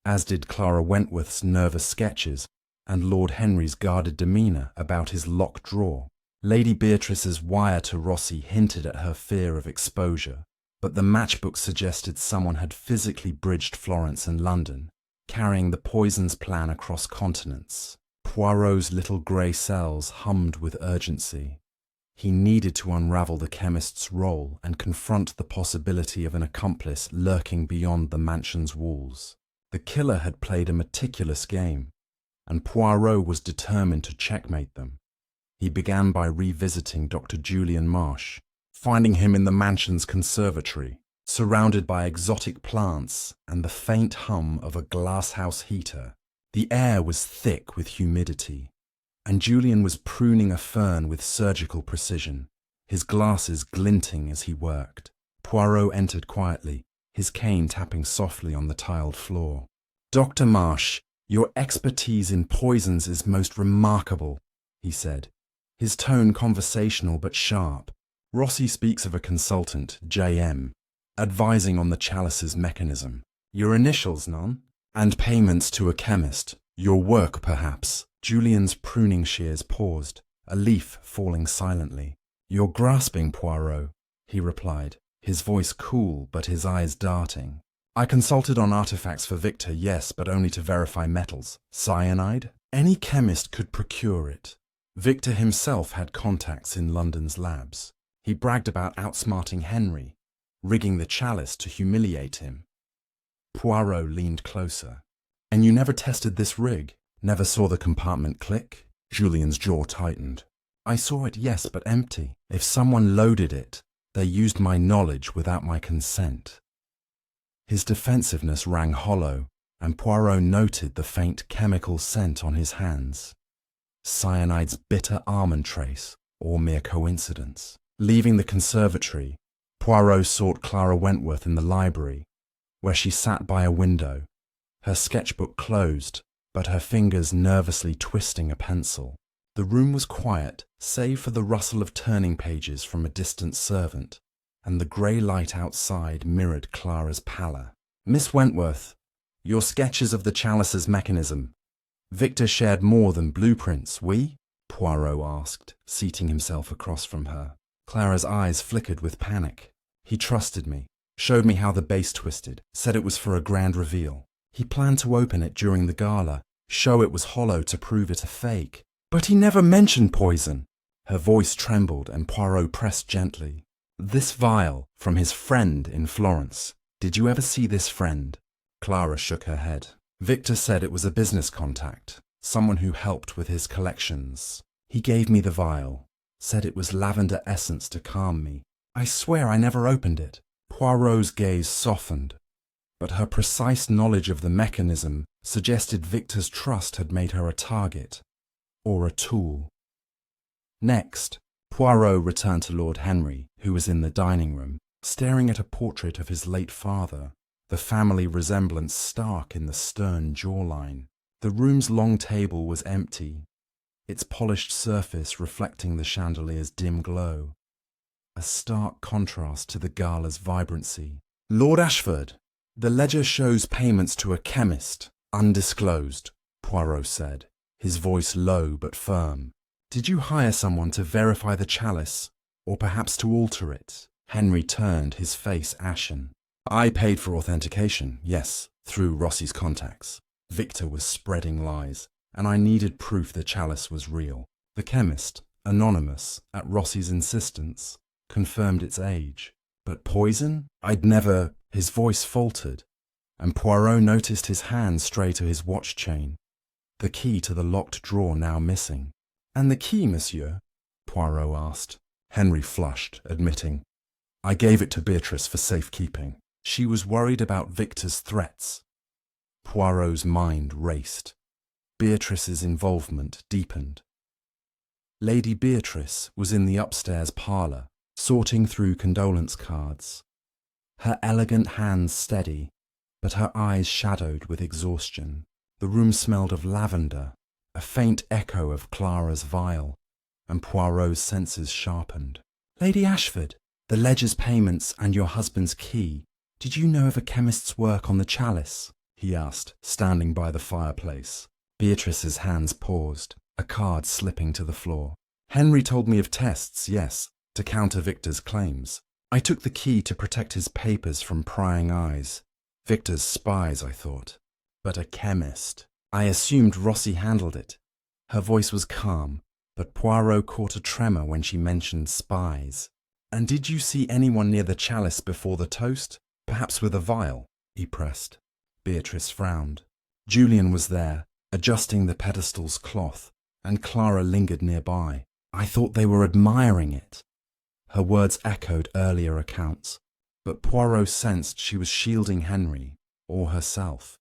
as did Clara Wentworth's nervous sketches and Lord Henry's guarded demeanour about his locked drawer. Lady Beatrice's wire to Rossi hinted at her fear of exposure, but the matchbook suggested someone had physically bridged Florence and London, carrying the poison's plan across continents. Poirot's little grey cells hummed with urgency. He needed to unravel the chemist's role and confront the possibility of an accomplice lurking beyond the mansion's walls. The killer had played a meticulous game, and Poirot was determined to checkmate them. He began by revisiting Dr. Julian Marsh, finding him in the mansion's conservatory, surrounded by exotic plants and the faint hum of a glasshouse heater. The air was thick with humidity, and Julian was pruning a fern with surgical precision, his glasses glinting as he worked. Poirot entered quietly, his cane tapping softly on the tiled floor. "Dr. Marsh, your expertise in poisons is most remarkable," he said, his tone conversational but sharp. "Rossi speaks of a consultant, JM, advising on the Chalice's mechanism. Your initials, none? And payments to a chemist. Your work, perhaps. Julian's pruning shears paused, a leaf falling silently. You're grasping, Poirot, he replied, his voice cool but his eyes darting. I consulted on artifacts for Victor, yes, but only to verify metals. Cyanide? Any chemist could procure it. Victor himself had contacts in London's labs. He bragged about outsmarting Henry, rigging the Chalice to humiliate him. Poirot leaned closer. And you never tested this rig? Never saw the compartment click? Julian's jaw tightened. I saw it, yes, but empty. If someone loaded it, they used my knowledge without my consent. His defensiveness rang hollow, and Poirot noted the faint chemical scent on his hands. Cyanide's bitter almond trace, or mere coincidence. Leaving the conservatory, Poirot sought Clara Wentworth in the library, where she sat by a window, her sketchbook closed, but her fingers nervously twisting a pencil. The room was quiet, save for the rustle of turning pages from a distant servant, and the grey light outside mirrored Clara's pallor. Miss Wentworth, your sketches of the Chalice's mechanism. Victor shared more than blueprints, we? Poirot asked, seating himself across from her. Clara's eyes flickered with panic. He trusted me, showed me how the base twisted, said it was for a grand reveal. He planned to open it during the gala, show it was hollow to prove it a fake. But he never mentioned poison. Her voice trembled and Poirot pressed gently. This vial, from his friend in Florence. Did you ever see this friend? Clara shook her head. Victor said it was a business contact, someone who helped with his collections. He gave me the vial, said it was lavender essence to calm me. I swear I never opened it. Poirot's gaze softened, but her precise knowledge of the mechanism suggested Victor's trust had made her a target, or a tool. Next, Poirot returned to Lord Henry, who was in the dining room, staring at a portrait of his late father, the family resemblance stark in the stern jawline. The room's long table was empty, its polished surface reflecting the chandelier's dim glow, a stark contrast to the gala's vibrancy. Lord Ashford, the ledger shows payments to a chemist, undisclosed, Poirot said, his voice low but firm. Did you hire someone to verify the chalice, or perhaps to alter it? Henry turned, his face ashen. I paid for authentication, yes, through Rossi's contacts. Victor was spreading lies, and I needed proof the chalice was real. The chemist, anonymous, at Rossi's insistence, confirmed its age. But poison? I'd never... His voice faltered, and Poirot noticed his hand stray to his watch chain, the key to the locked drawer now missing. And the key, monsieur? Poirot asked. Henry flushed, admitting, I gave it to Beatrice for safekeeping. She was worried about Victor's threats. Poirot's mind raced. Beatrice's involvement deepened. Lady Beatrice was in the upstairs parlour, sorting through condolence cards. Her elegant hands steady, but her eyes shadowed with exhaustion. The room smelled of lavender, a faint echo of Clara's vial, and Poirot's senses sharpened. Lady Ashford, the ledger's payments and your husband's key. Did you know of a chemist's work on the chalice? He asked, standing by the fireplace. Beatrice's hands paused, a card slipping to the floor. Henry told me of tests, yes, to counter Victor's claims. I took the key to protect his papers from prying eyes. Victor's spies, I thought. But a chemist. I assumed Rossi handled it. Her voice was calm, but Poirot caught a tremor when she mentioned spies. And did you see anyone near the chalice before the toast? Perhaps with a vial? He pressed. Beatrice frowned. Julian was there, adjusting the pedestal's cloth, and Clara lingered nearby. I thought they were admiring it. Her words echoed earlier accounts, but Poirot sensed she was shielding Henry, or herself.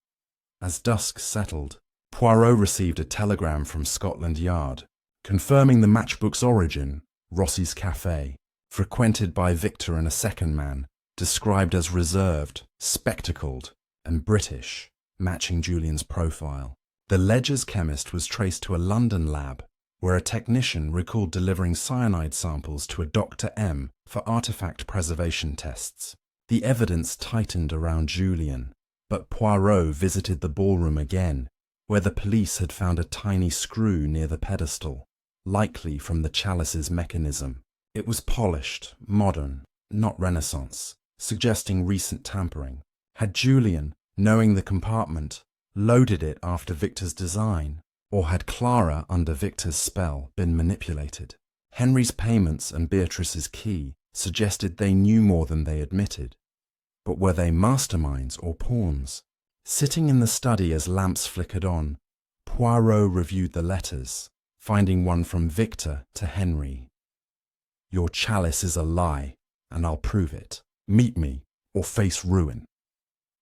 As dusk settled, Poirot received a telegram from Scotland Yard, confirming the matchbook's origin, Rossi's Café, frequented by Victor and a second man, described as reserved, spectacled, and British, matching Julian's profile. The ledger's chemist was traced to a London lab, where a technician recalled delivering cyanide samples to a Dr. M for artifact preservation tests. The evidence tightened around Julian, But Poirot visited the ballroom again, where the police had found a tiny screw near the pedestal, likely from the Chalice's mechanism. It was polished, modern, not Renaissance, suggesting recent tampering. Had Julian, knowing the compartment, loaded it after Victor's design, or had Clara, under Victor's spell, been manipulated? Henry's payments and Beatrice's key suggested they knew more than they admitted. But were they masterminds or pawns? Sitting in the study as lamps flickered on, Poirot reviewed the letters, finding one from Victor to Henry. "Your chalice is a lie, and I'll prove it. Meet me, or face ruin."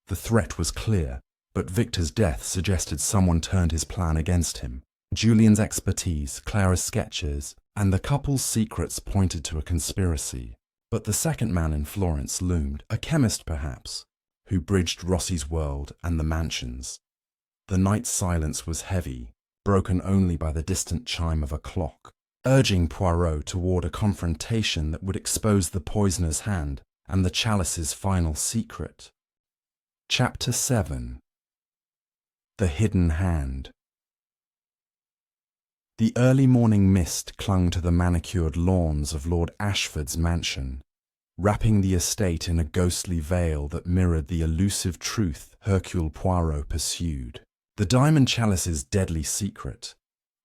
The threat was clear, but Victor's death suggested someone turned his plan against him. Julian's expertise, Clara's sketches, and the couple's secrets pointed to a conspiracy. But the second man in Florence loomed, a chemist perhaps, who bridged Rossi's world and the mansions. The night's silence was heavy, broken only by the distant chime of a clock, urging Poirot toward a confrontation that would expose the poisoner's hand and the chalice's final secret. Chapter 7. The Hidden Hand. The early morning mist clung to the manicured lawns of Lord Ashford's mansion, wrapping the estate in a ghostly veil that mirrored the elusive truth Hercule Poirot pursued. The diamond chalice's deadly secret,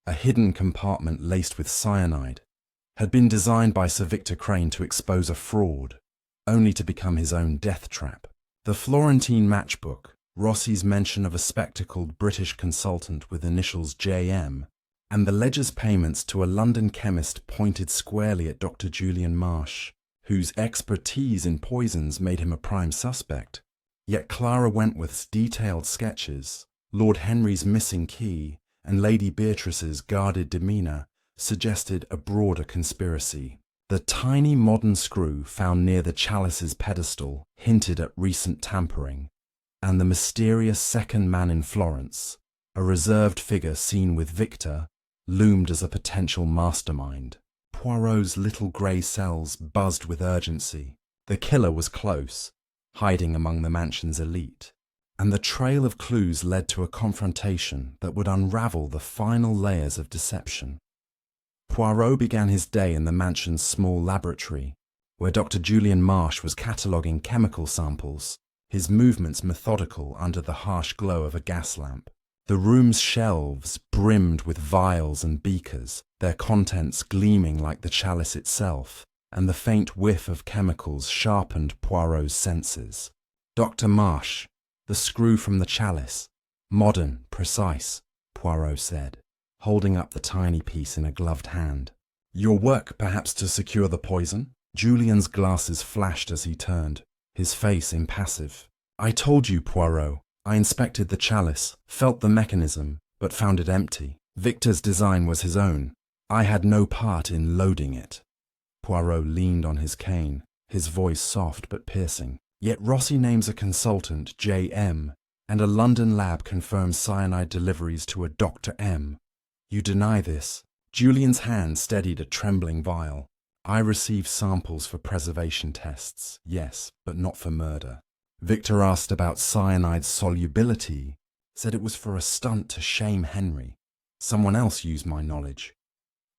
a hidden compartment laced with cyanide, had been designed by Sir Victor Crane to expose a fraud, only to become his own death trap. The Florentine matchbook, Rossi's mention of a spectacled British consultant with initials J.M., and the ledger's payments to a London chemist pointed squarely at Dr. Julian Marsh, whose expertise in poisons made him a prime suspect. Yet Clara Wentworth's detailed sketches, Lord Henry's missing key, and Lady Beatrice's guarded demeanour suggested a broader conspiracy. The tiny modern screw found near the chalice's pedestal hinted at recent tampering, and the mysterious second man in Florence, a reserved figure seen with Victor, loomed as a potential mastermind. Poirot's little grey cells buzzed with urgency. The killer was close, hiding among the mansion's elite, and the trail of clues led to a confrontation that would unravel the final layers of deception. Poirot began his day in the mansion's small laboratory, where Dr. Julian Marsh was cataloguing chemical samples, his movements methodical under the harsh glow of a gas lamp. The room's shelves brimmed with vials and beakers, their contents gleaming like the chalice itself, and the faint whiff of chemicals sharpened Poirot's senses. "Dr. Marsh, the screw from the chalice. Modern, precise," Poirot said, holding up the tiny piece in a gloved hand. "Your work, perhaps, to secure the poison?" Julian's glasses flashed as he turned, his face impassive. "I told you, Poirot. I inspected the chalice, felt the mechanism, but found it empty. Victor's design was his own. I had no part in loading it." Poirot leaned on his cane, his voice soft but piercing. "Yet Rossi names a consultant, J.M., and a London lab confirms cyanide deliveries to a Dr. M. You deny this?" Julian's hand steadied a trembling vial. "I received samples for preservation tests, yes, but not for murder. Victor asked about cyanide's solubility, said it was for a stunt to shame Henry. Someone else used my knowledge."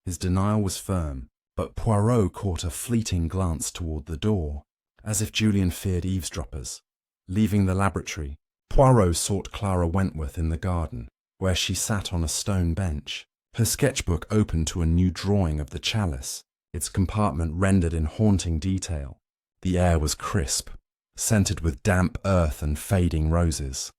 His denial was firm, but Poirot caught a fleeting glance toward the door, as if Julian feared eavesdroppers. Leaving the laboratory, Poirot sought Clara Wentworth in the garden, where she sat on a stone bench, her sketchbook open to a new drawing of the chalice, its compartment rendered in haunting detail. The air was crisp, scented with damp earth and fading roses,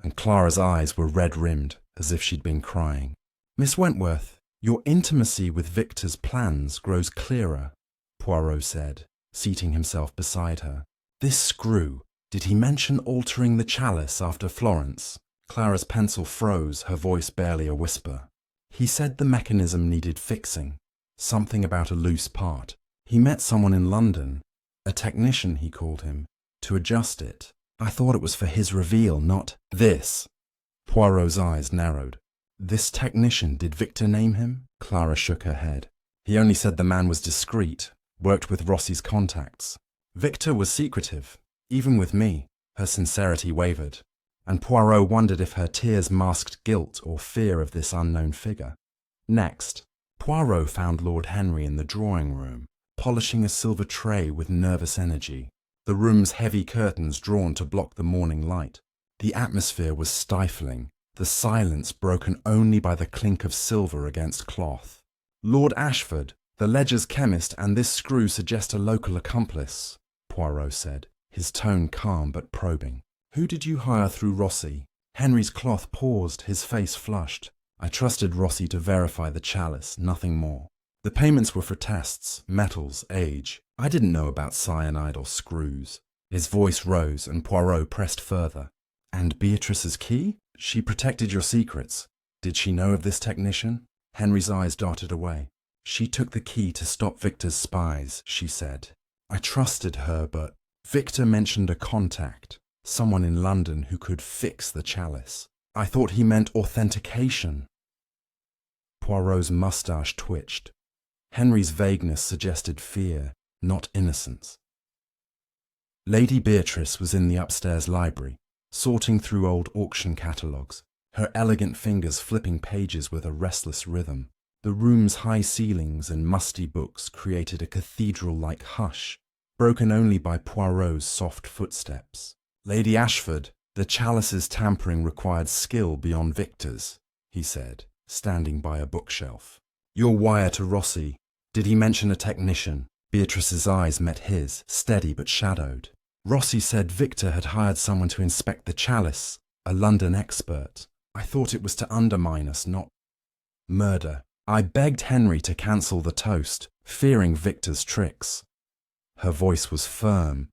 and Clara's eyes were red-rimmed, as if she'd been crying. "Miss Wentworth, your intimacy with Victor's plans grows clearer," Poirot said, seating himself beside her. "This screw, did he mention altering the chalice after Florence?" Clara's pencil froze, her voice barely a whisper. "He said the mechanism needed fixing, something about a loose part. He met someone in London, a technician he called him, to adjust it. I thought it was for his reveal, not this." Poirot's eyes narrowed. "This technician, did Victor name him?" Clara shook her head. "He only said the man was discreet, worked with Rossi's contacts. Victor was secretive, even with me." Her sincerity wavered. and Poirot wondered if her tears masked guilt or fear of this unknown figure. Next, Poirot found Lord Henry in the drawing room, polishing a silver tray with nervous energy, the room's heavy curtains drawn to block the morning light. The atmosphere was stifling, the silence broken only by the clink of silver against cloth. "Lord Ashford, the Ledger's chemist, and this screw suggest a local accomplice," Poirot said, his tone calm but probing. "Who did you hire through Rossi?" Henry's cloth paused, his face flushed. "I trusted Rossi to verify the chalice, nothing more. The payments were for tests, metals, age. I didn't know about cyanide or screws." His voice rose and Poirot pressed further. "And Beatrice's key? She protected your secrets. Did she know of this technician?" Henry's eyes darted away. "She took the key to stop Victor's spies," she said. "I trusted her, but Victor mentioned a contact, someone in London who could fix the chalice. I thought he meant authentication." Poirot's moustache twitched. Henry's vagueness suggested fear, not innocence. Lady Beatrice was in the upstairs library, sorting through old auction catalogues, her elegant fingers flipping pages with a restless rhythm. The room's high ceilings and musty books created a cathedral-like hush, broken only by Poirot's soft footsteps. "Lady Ashford, the chalice's tampering required skill beyond Victor's," he said, standing by a bookshelf. "Your wire to Rossi, did he mention a technician?" Beatrice's eyes met his, steady but shadowed. "Rossi said Victor had hired someone to inspect the chalice, a London expert. I thought it was to undermine us, not murder. I begged Henry to cancel the toast, fearing Victor's tricks." Her voice was firm,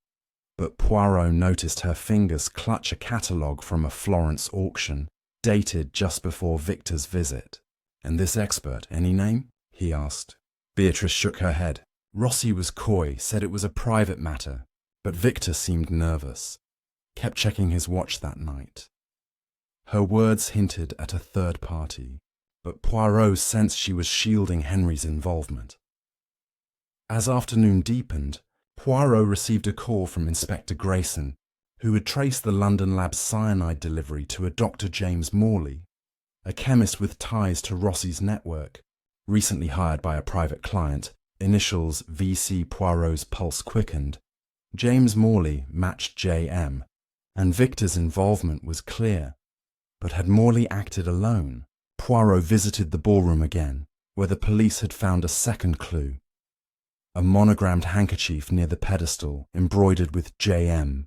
but Poirot noticed her fingers clutch a catalogue from a Florence auction, dated just before Victor's visit. "And this expert, any name?" he asked. Beatrice shook her head. "Rossi was coy, said it was a private matter, but Victor seemed nervous. Kept checking his watch that night." Her words hinted at a third party, but Poirot sensed she was shielding Henry's involvement. As afternoon deepened, Poirot received a call from Inspector Grayson, who had traced the London lab's cyanide delivery to a Dr. James Morley, a chemist with ties to Rossi's network, recently hired by a private client, initials VC. Poirot's pulse quickened. James Morley matched JM, and Victor's involvement was clear. But had Morley acted alone? Poirot visited the ballroom again, where the police had found a second clue. A monogrammed handkerchief near the pedestal, embroidered with JM.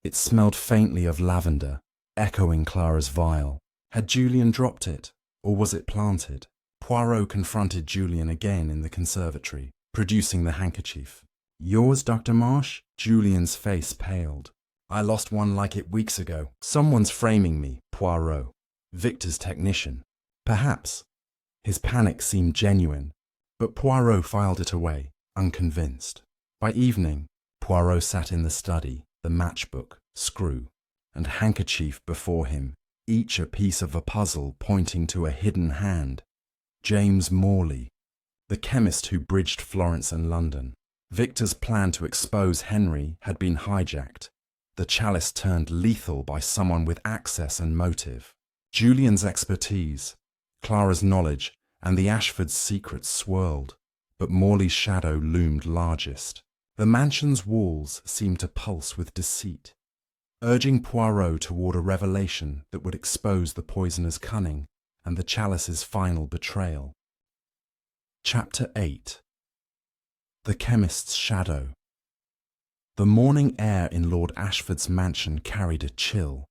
It smelled faintly of lavender, echoing Clara's vial. Had Julian dropped it, or was it planted? Poirot confronted Julian again in the conservatory, producing the handkerchief. "Yours, Dr. Marsh?" Julian's face paled. "I lost one like it weeks ago. Someone's framing me, Poirot. Victor's technician. Perhaps." His panic seemed genuine, but Poirot filed it away, unconvinced. By evening, Poirot sat in the study, the matchbook, screw, and handkerchief before him, each a piece of a puzzle pointing to a hidden hand. James Morley, the chemist who bridged Florence and London. Victor's plan to expose Henry had been hijacked, the chalice turned lethal by someone with access and motive. Julian's expertise, Clara's knowledge, and the Ashfords' secrets swirled, but Morley's shadow loomed largest. The mansion's walls seemed to pulse with deceit, urging Poirot toward a revelation that would expose the poisoner's cunning and the chalice's final betrayal. Chapter 8. The Chemist's Shadow. The morning air in Lord Ashford's mansion carried a chill,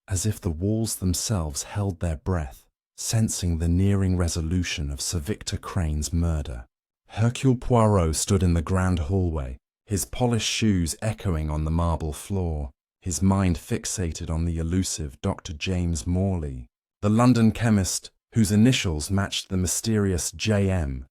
as if the walls themselves held their breath, sensing the nearing resolution of Sir Victor Crane's murder. Hercule Poirot stood in the grand hallway, his polished shoes echoing on the marble floor, his mind fixated on the elusive Dr. James Morley, the London chemist whose initials matched the mysterious JM,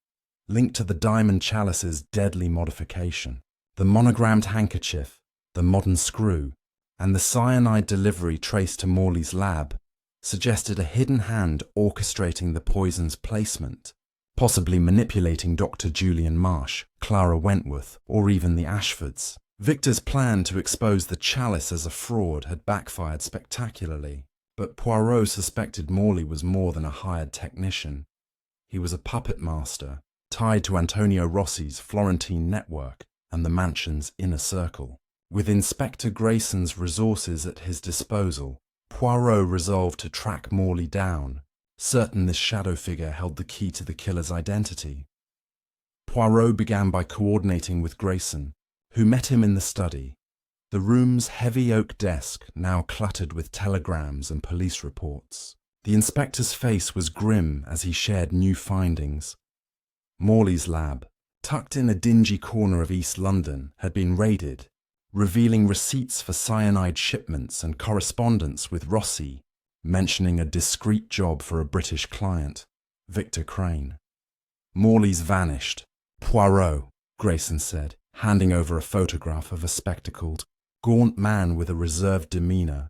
linked to the diamond chalice's deadly modification. The monogrammed handkerchief, the modern screw, and the cyanide delivery traced to Morley's lab suggested a hidden hand orchestrating the poison's placement, possibly manipulating Dr. Julian Marsh, Clara Wentworth, or even the Ashfords. Victor's plan to expose the Chalice as a fraud had backfired spectacularly, but Poirot suspected Morley was more than a hired technician. He was a puppet master, tied to Antonio Rossi's Florentine network and the mansion's inner circle. With Inspector Grayson's resources at his disposal, Poirot resolved to track Morley down, certain this shadow figure held the key to the killer's identity. Poirot began by coordinating with Grayson, who met him in the study, the room's heavy oak desk now cluttered with telegrams and police reports. The inspector's face was grim as he shared new findings. Morley's lab, tucked in a dingy corner of East London, had been raided, revealing receipts for cyanide shipments and correspondence with Rossi, mentioning a discreet job for a British client, Victor Crane. Morley's vanished. Poirot, Grayson said, handing over a photograph of a spectacled, gaunt man with a reserved demeanour,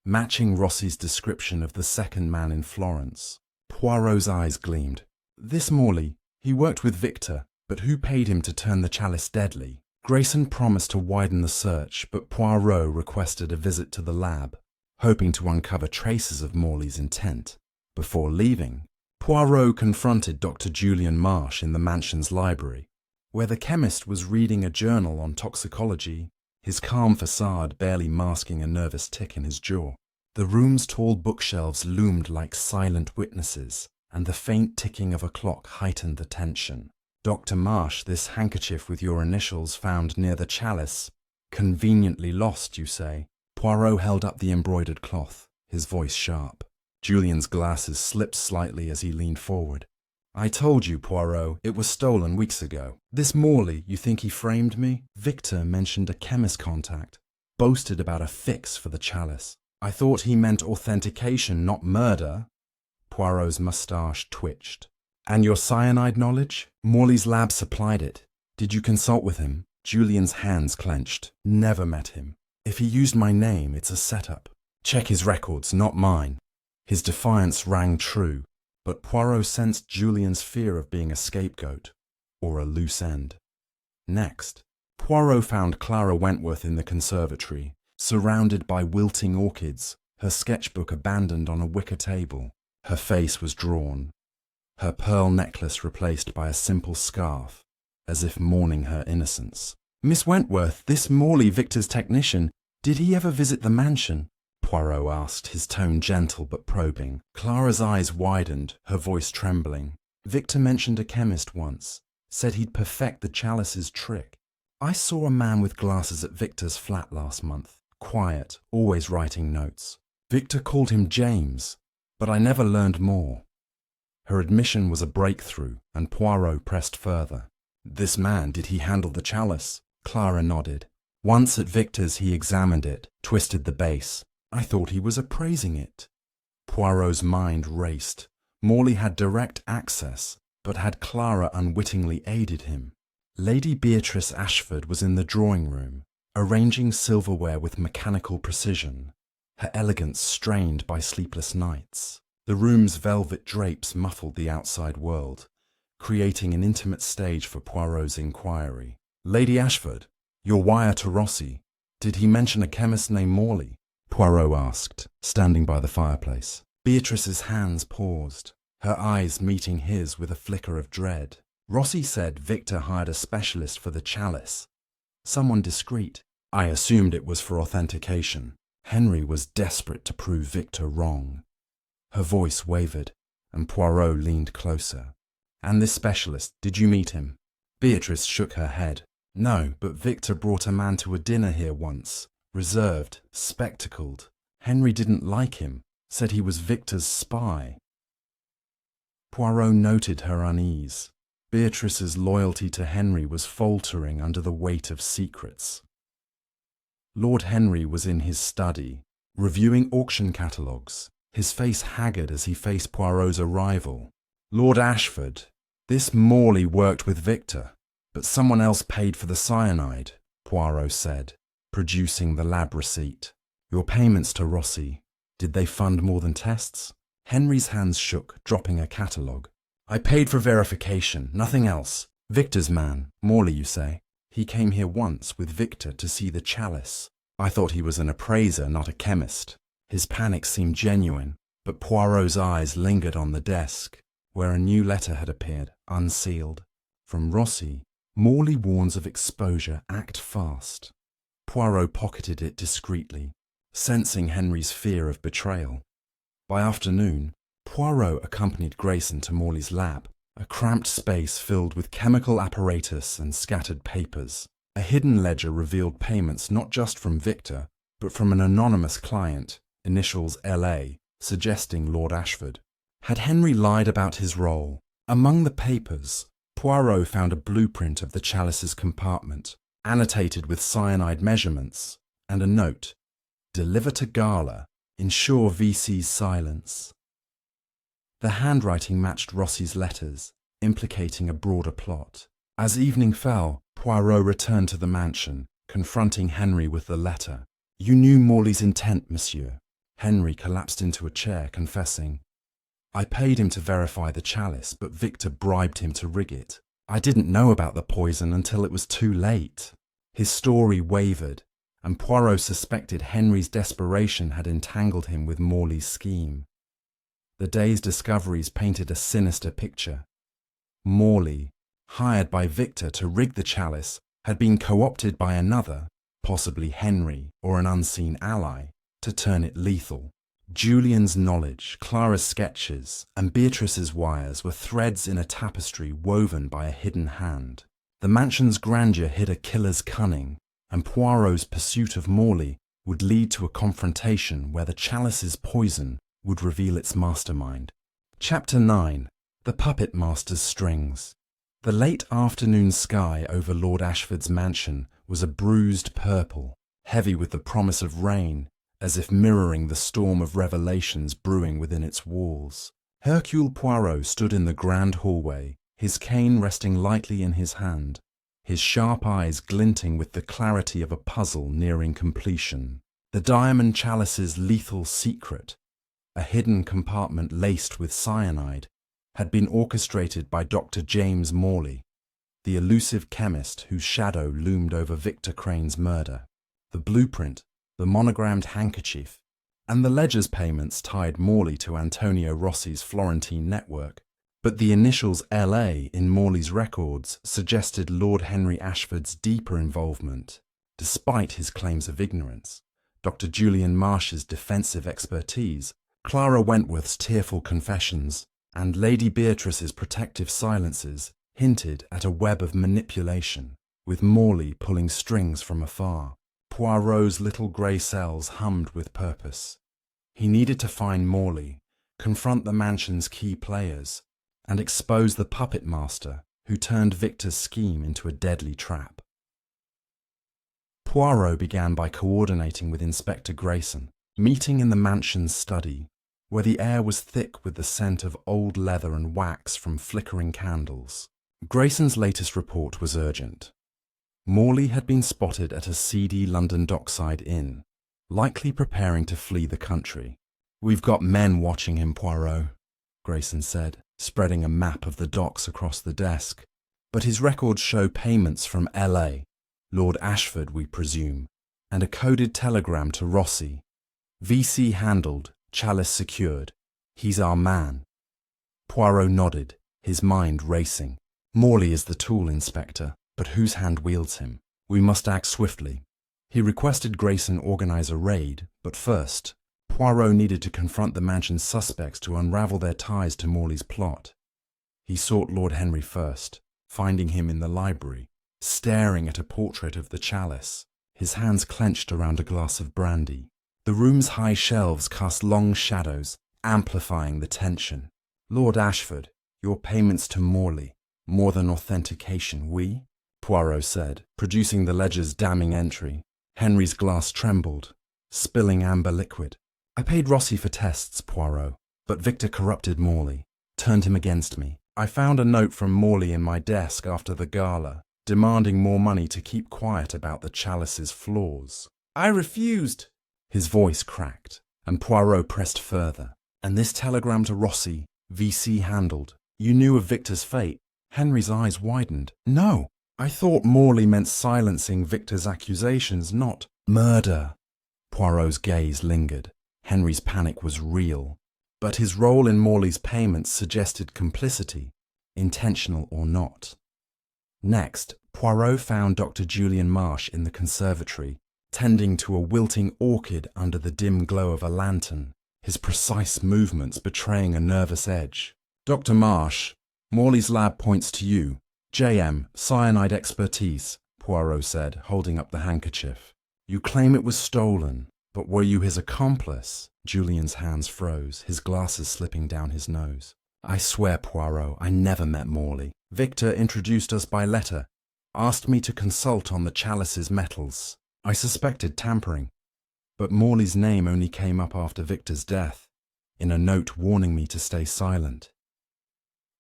matching Rossi's description of the second man in Florence. Poirot's eyes gleamed. This Morley, he worked with Victor, but who paid him to turn the Chalice deadly? Grayson promised to widen the search, but Poirot requested a visit to the lab, hoping to uncover traces of Morley's intent. Before leaving, Poirot confronted Dr. Julian Marsh in the mansion's library, where the chemist was reading a journal on toxicology, his calm facade barely masking a nervous tick in his jaw. The room's tall bookshelves loomed like silent witnesses, and the faint ticking of a clock heightened the tension. Dr. Marsh, this handkerchief with your initials found near the Chalice, conveniently lost, you say? Poirot held up the embroidered cloth, his voice sharp. Julian's glasses slipped slightly as he leaned forward. I told you, Poirot, it was stolen weeks ago. This Morley, you think he framed me? Victor mentioned a chemist contact, boasted about a fix for the Chalice. I thought he meant authentication, not murder. Poirot's moustache twitched. And your cyanide knowledge? Morley's lab supplied it. Did you consult with him? Julian's hands clenched. Never met him. If he used my name, it's a setup. Check his records, not mine. His defiance rang true, but Poirot sensed Julian's fear of being a scapegoat, or a loose end. Next, Poirot found Clara Wentworth in the conservatory, surrounded by wilting orchids, her sketchbook abandoned on a wicker table. Her face was drawn, her pearl necklace replaced by a simple scarf, as if mourning her innocence. Miss Wentworth, this Morley, Victor's technician, did he ever visit the mansion? Poirot asked, his tone gentle but probing. Clara's eyes widened, her voice trembling. Victor mentioned a chemist once, said he'd perfect the Chalice's trick. I saw a man with glasses at Victor's flat last month, quiet, always writing notes. Victor called him James, but I never learned more. Her admission was a breakthrough, and Poirot pressed further. This man, did he handle the Chalice? Clara nodded. Once at Victor's he examined it, twisted the base. I thought he was appraising it. Poirot's mind raced. Morley had direct access, but had Clara unwittingly aided him? Lady Beatrice Ashford was in the drawing room, arranging silverware with mechanical precision, her elegance strained by sleepless nights. The room's velvet drapes muffled the outside world, creating an intimate stage for Poirot's inquiry. Lady Ashford, your wire to Rossi. Did he mention a chemist named Morley? Poirot asked, standing by the fireplace. Beatrice's hands paused, her eyes meeting his with a flicker of dread. Rossi said Victor hired a specialist for the Chalice. Someone discreet. I assumed it was for authentication. Henry was desperate to prove Victor wrong. Her voice wavered, and Poirot leaned closer. And this specialist, did you meet him? Beatrice shook her head. No, but Victor brought a man to a dinner here once. Reserved, spectacled. Henry didn't like him, said he was Victor's spy. Poirot noted her unease. Beatrice's loyalty to Henry was faltering under the weight of secrets. Lord Henry was in his study, reviewing auction catalogues, his face haggard as he faced Poirot's arrival. Lord Ashford, this Morley worked with Victor, but someone else paid for the cyanide, Poirot said, producing the lab receipt. Your payments to Rossi, did they fund more than tests? Henry's hands shook, dropping a catalogue. I paid for verification, nothing else. Victor's man, Morley, you say? He came here once with Victor to see the Chalice. I thought he was an appraiser, not a chemist. His panic seemed genuine, but Poirot's eyes lingered on the desk, where a new letter had appeared, unsealed. From Rossi, Morley warns of exposure, act fast. Poirot pocketed it discreetly, sensing Henry's fear of betrayal. By afternoon, Poirot accompanied Grayson to Morley's lab, a cramped space filled with chemical apparatus and scattered papers. A hidden ledger revealed payments not just from Victor, but from an anonymous client, initials L.A., suggesting Lord Ashford. Had Henry lied about his role? Among the papers, Poirot found a blueprint of the Chalice's compartment, annotated with cyanide measurements, and a note, "Deliver to Gala, ensure VC's silence." The handwriting matched Rossi's letters, implicating a broader plot. As evening fell, Poirot returned to the mansion, confronting Henry with the letter. "You knew Morley's intent, monsieur." Henry collapsed into a chair, confessing, "I paid him to verify the Chalice, but Victor bribed him to rig it. I didn't know about the poison until it was too late." His story wavered, and Poirot suspected Henry's desperation had entangled him with Morley's scheme. The day's discoveries painted a sinister picture. Morley, hired by Victor to rig the Chalice, had been co-opted by another, possibly Henry or an unseen ally, to turn it lethal. Julian's knowledge, Clara's sketches, and Beatrice's wires were threads in a tapestry woven by a hidden hand. The mansion's grandeur hid a killer's cunning, and Poirot's pursuit of Morley would lead to a confrontation where the Chalice's poison would reveal its mastermind. Chapter 9. The Puppet Master's Strings. The late afternoon sky over Lord Ashford's mansion was a bruised purple, heavy with the promise of rain, as if mirroring the storm of revelations brewing within its walls. Hercule Poirot stood in the grand hallway, his cane resting lightly in his hand, his sharp eyes glinting with the clarity of a puzzle nearing completion. The Diamond Chalice's lethal secret, a hidden compartment laced with cyanide, had been orchestrated by Dr. James Morley, the elusive chemist whose shadow loomed over Victor Crane's murder. The blueprint, the monogrammed handkerchief, and the ledger's payments tied Morley to Antonio Rossi's Florentine network, but the initials L.A. in Morley's records suggested Lord Henry Ashford's deeper involvement, despite his claims of ignorance. Dr. Julian Marsh's defensive expertise, Clara Wentworth's tearful confessions, and Lady Beatrice's protective silences hinted at a web of manipulation, with Morley pulling strings from afar. Poirot's little grey cells hummed with purpose. He needed to find Morley, confront the mansion's key players, and expose the puppet master who turned Victor's scheme into a deadly trap. Poirot began by coordinating with Inspector Grayson, meeting in the mansion's study, where the air was thick with the scent of old leather and wax from flickering candles. Grayson's latest report was urgent. Morley had been spotted at a seedy London dockside inn, likely preparing to flee the country. "We've got men watching him, Poirot," Grayson said, spreading a map of the docks across the desk. "But his records show payments from L.A., Lord Ashford, we presume, and a coded telegram to Rossi. VC handled, Chalice secured. He's our man." Poirot nodded, his mind racing. "Morley is the tool, Inspector, but whose hand wields him? We must act swiftly." He requested Grayson organize a raid, but first, Poirot needed to confront the mansion's suspects to unravel their ties to Morley's plot. He sought Lord Henry first, finding him in the library, staring at a portrait of the Chalice, his hands clenched around a glass of brandy. The room's high shelves cast long shadows, amplifying the tension. "Lord Ashford, your payments to Morley, more than authentication, oui?" Poirot said, producing the ledger's damning entry. Henry's glass trembled, spilling amber liquid. "I paid Rossi for tests, Poirot, but Victor corrupted Morley, turned him against me. I found a note from Morley in my desk after the gala, demanding more money to keep quiet about the Chalice's flaws. I refused." His voice cracked, and Poirot pressed further. "And this telegram to Rossi, VC handled. You knew of Victor's fate." Henry's eyes widened. "No, I thought Morley meant silencing Victor's accusations, not murder. Poirot's gaze lingered. Henry's panic was real, but his role in Morley's payments suggested complicity, intentional or not. Next, Poirot found Dr. Julian Marsh in the conservatory, tending to a wilting orchid under the dim glow of a lantern, his precise movements betraying a nervous edge. Dr. Marsh, Morley's lab points to you. JM, cyanide expertise, Poirot said, holding up the handkerchief. You claim it was stolen, but were you his accomplice? Julian's hands froze, his glasses slipping down his nose. I swear, Poirot, I never met Morley. Victor introduced us by letter, asked me to consult on the Chalice's metals. I suspected tampering, but Morley's name only came up after Victor's death, in a note warning me to stay silent.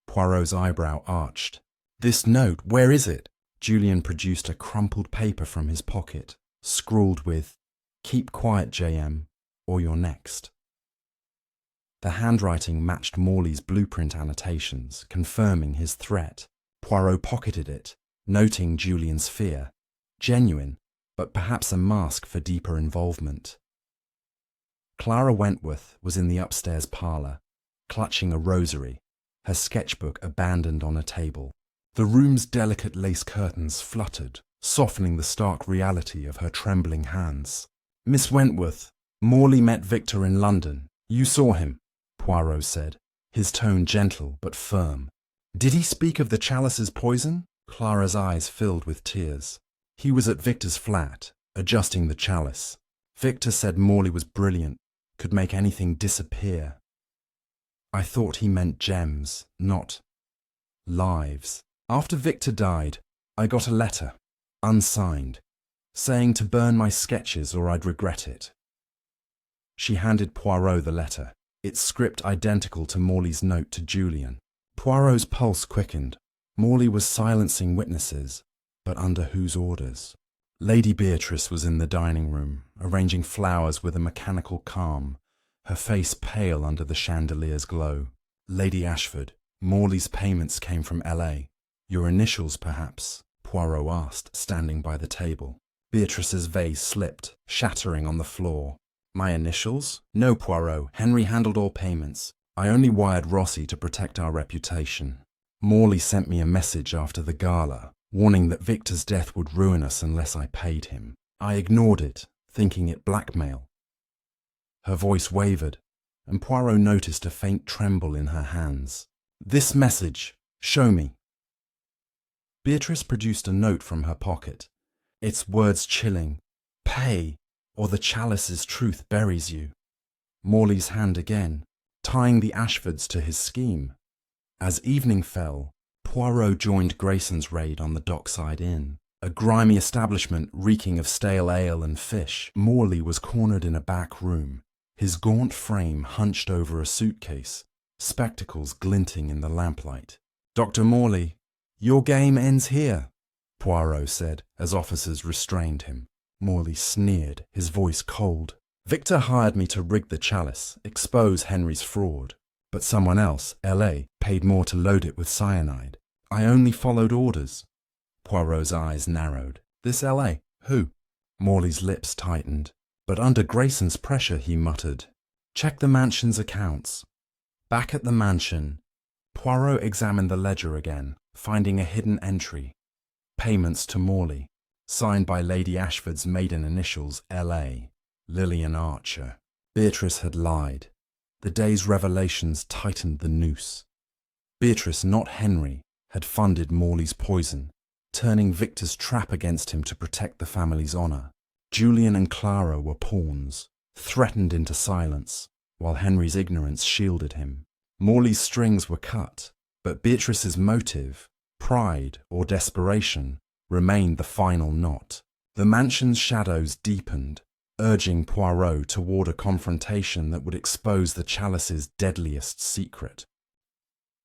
Poirot's eyebrow arched. This note, where is it? Julian produced a crumpled paper from his pocket, scrawled with, Keep quiet, JM, or you're next. The handwriting matched Morley's blueprint annotations, confirming his threat. Poirot pocketed it, noting Julian's fear. Genuine, but perhaps a mask for deeper involvement. Clara Wentworth was in the upstairs parlour, clutching a rosary, her sketchbook abandoned on a table. The room's delicate lace curtains fluttered, softening the stark reality of her trembling hands. Miss Wentworth, Morley met Victor in London. You saw him, Poirot said, his tone gentle but firm. Did he speak of the Chalice's poison? Clara's eyes filled with tears. He was at Victor's flat, adjusting the chalice. Victor said Morley was brilliant, could make anything disappear. I thought he meant gems, not lives. After Victor died, I got a letter, unsigned, saying to burn my sketches or I'd regret it. She handed Poirot the letter, its script identical to Morley's note to Julian. Poirot's pulse quickened. Morley was silencing witnesses, but under whose orders? Lady Beatrice was in the dining room, arranging flowers with a mechanical calm, her face pale under the chandelier's glow. Lady Ashford, Morley's payments came from L.A. Your initials, perhaps? Poirot asked, standing by the table. Beatrice's vase slipped, shattering on the floor. My initials? No, Poirot. Henry handled all payments. I only wired Rossi to protect our reputation. Morley sent me a message after the gala, warning that Victor's death would ruin us unless I paid him. I ignored it, thinking it blackmail. Her voice wavered, and Poirot noticed a faint tremble in her hands. This message. Show me. Beatrice produced a note from her pocket, its words chilling. Pay, or the Chalice's truth buries you. Morley's hand again, tying the Ashfords to his scheme. As evening fell, Poirot joined Grayson's raid on the Dockside Inn, a grimy establishment reeking of stale ale and fish. Morley was cornered in a back room, his gaunt frame hunched over a suitcase, spectacles glinting in the lamplight. Dr. Morley, your game ends here, Poirot said as officers restrained him. Morley sneered, his voice cold. Victor hired me to rig the Chalice, expose Henry's fraud. But someone else, L.A., paid more to load it with cyanide. I only followed orders. Poirot's eyes narrowed. This L.A.? Who? Morley's lips tightened. But under Grayson's pressure, he muttered. Check the mansion's accounts. Back at the mansion, Poirot examined the ledger again, finding a hidden entry. Payments to Morley, signed by Lady Ashford's maiden initials, L.A., Lillian Archer. Beatrice had lied. The day's revelations tightened the noose. Beatrice, not Henry, had funded Morley's poison, turning Victor's trap against him to protect the family's honour. Julian and Clara were pawns, threatened into silence, while Henry's ignorance shielded him. Morley's strings were cut, but Beatrice's motive, pride or desperation, remained the final knot. The mansion's shadows deepened, urging Poirot toward a confrontation that would expose the Chalice's deadliest secret.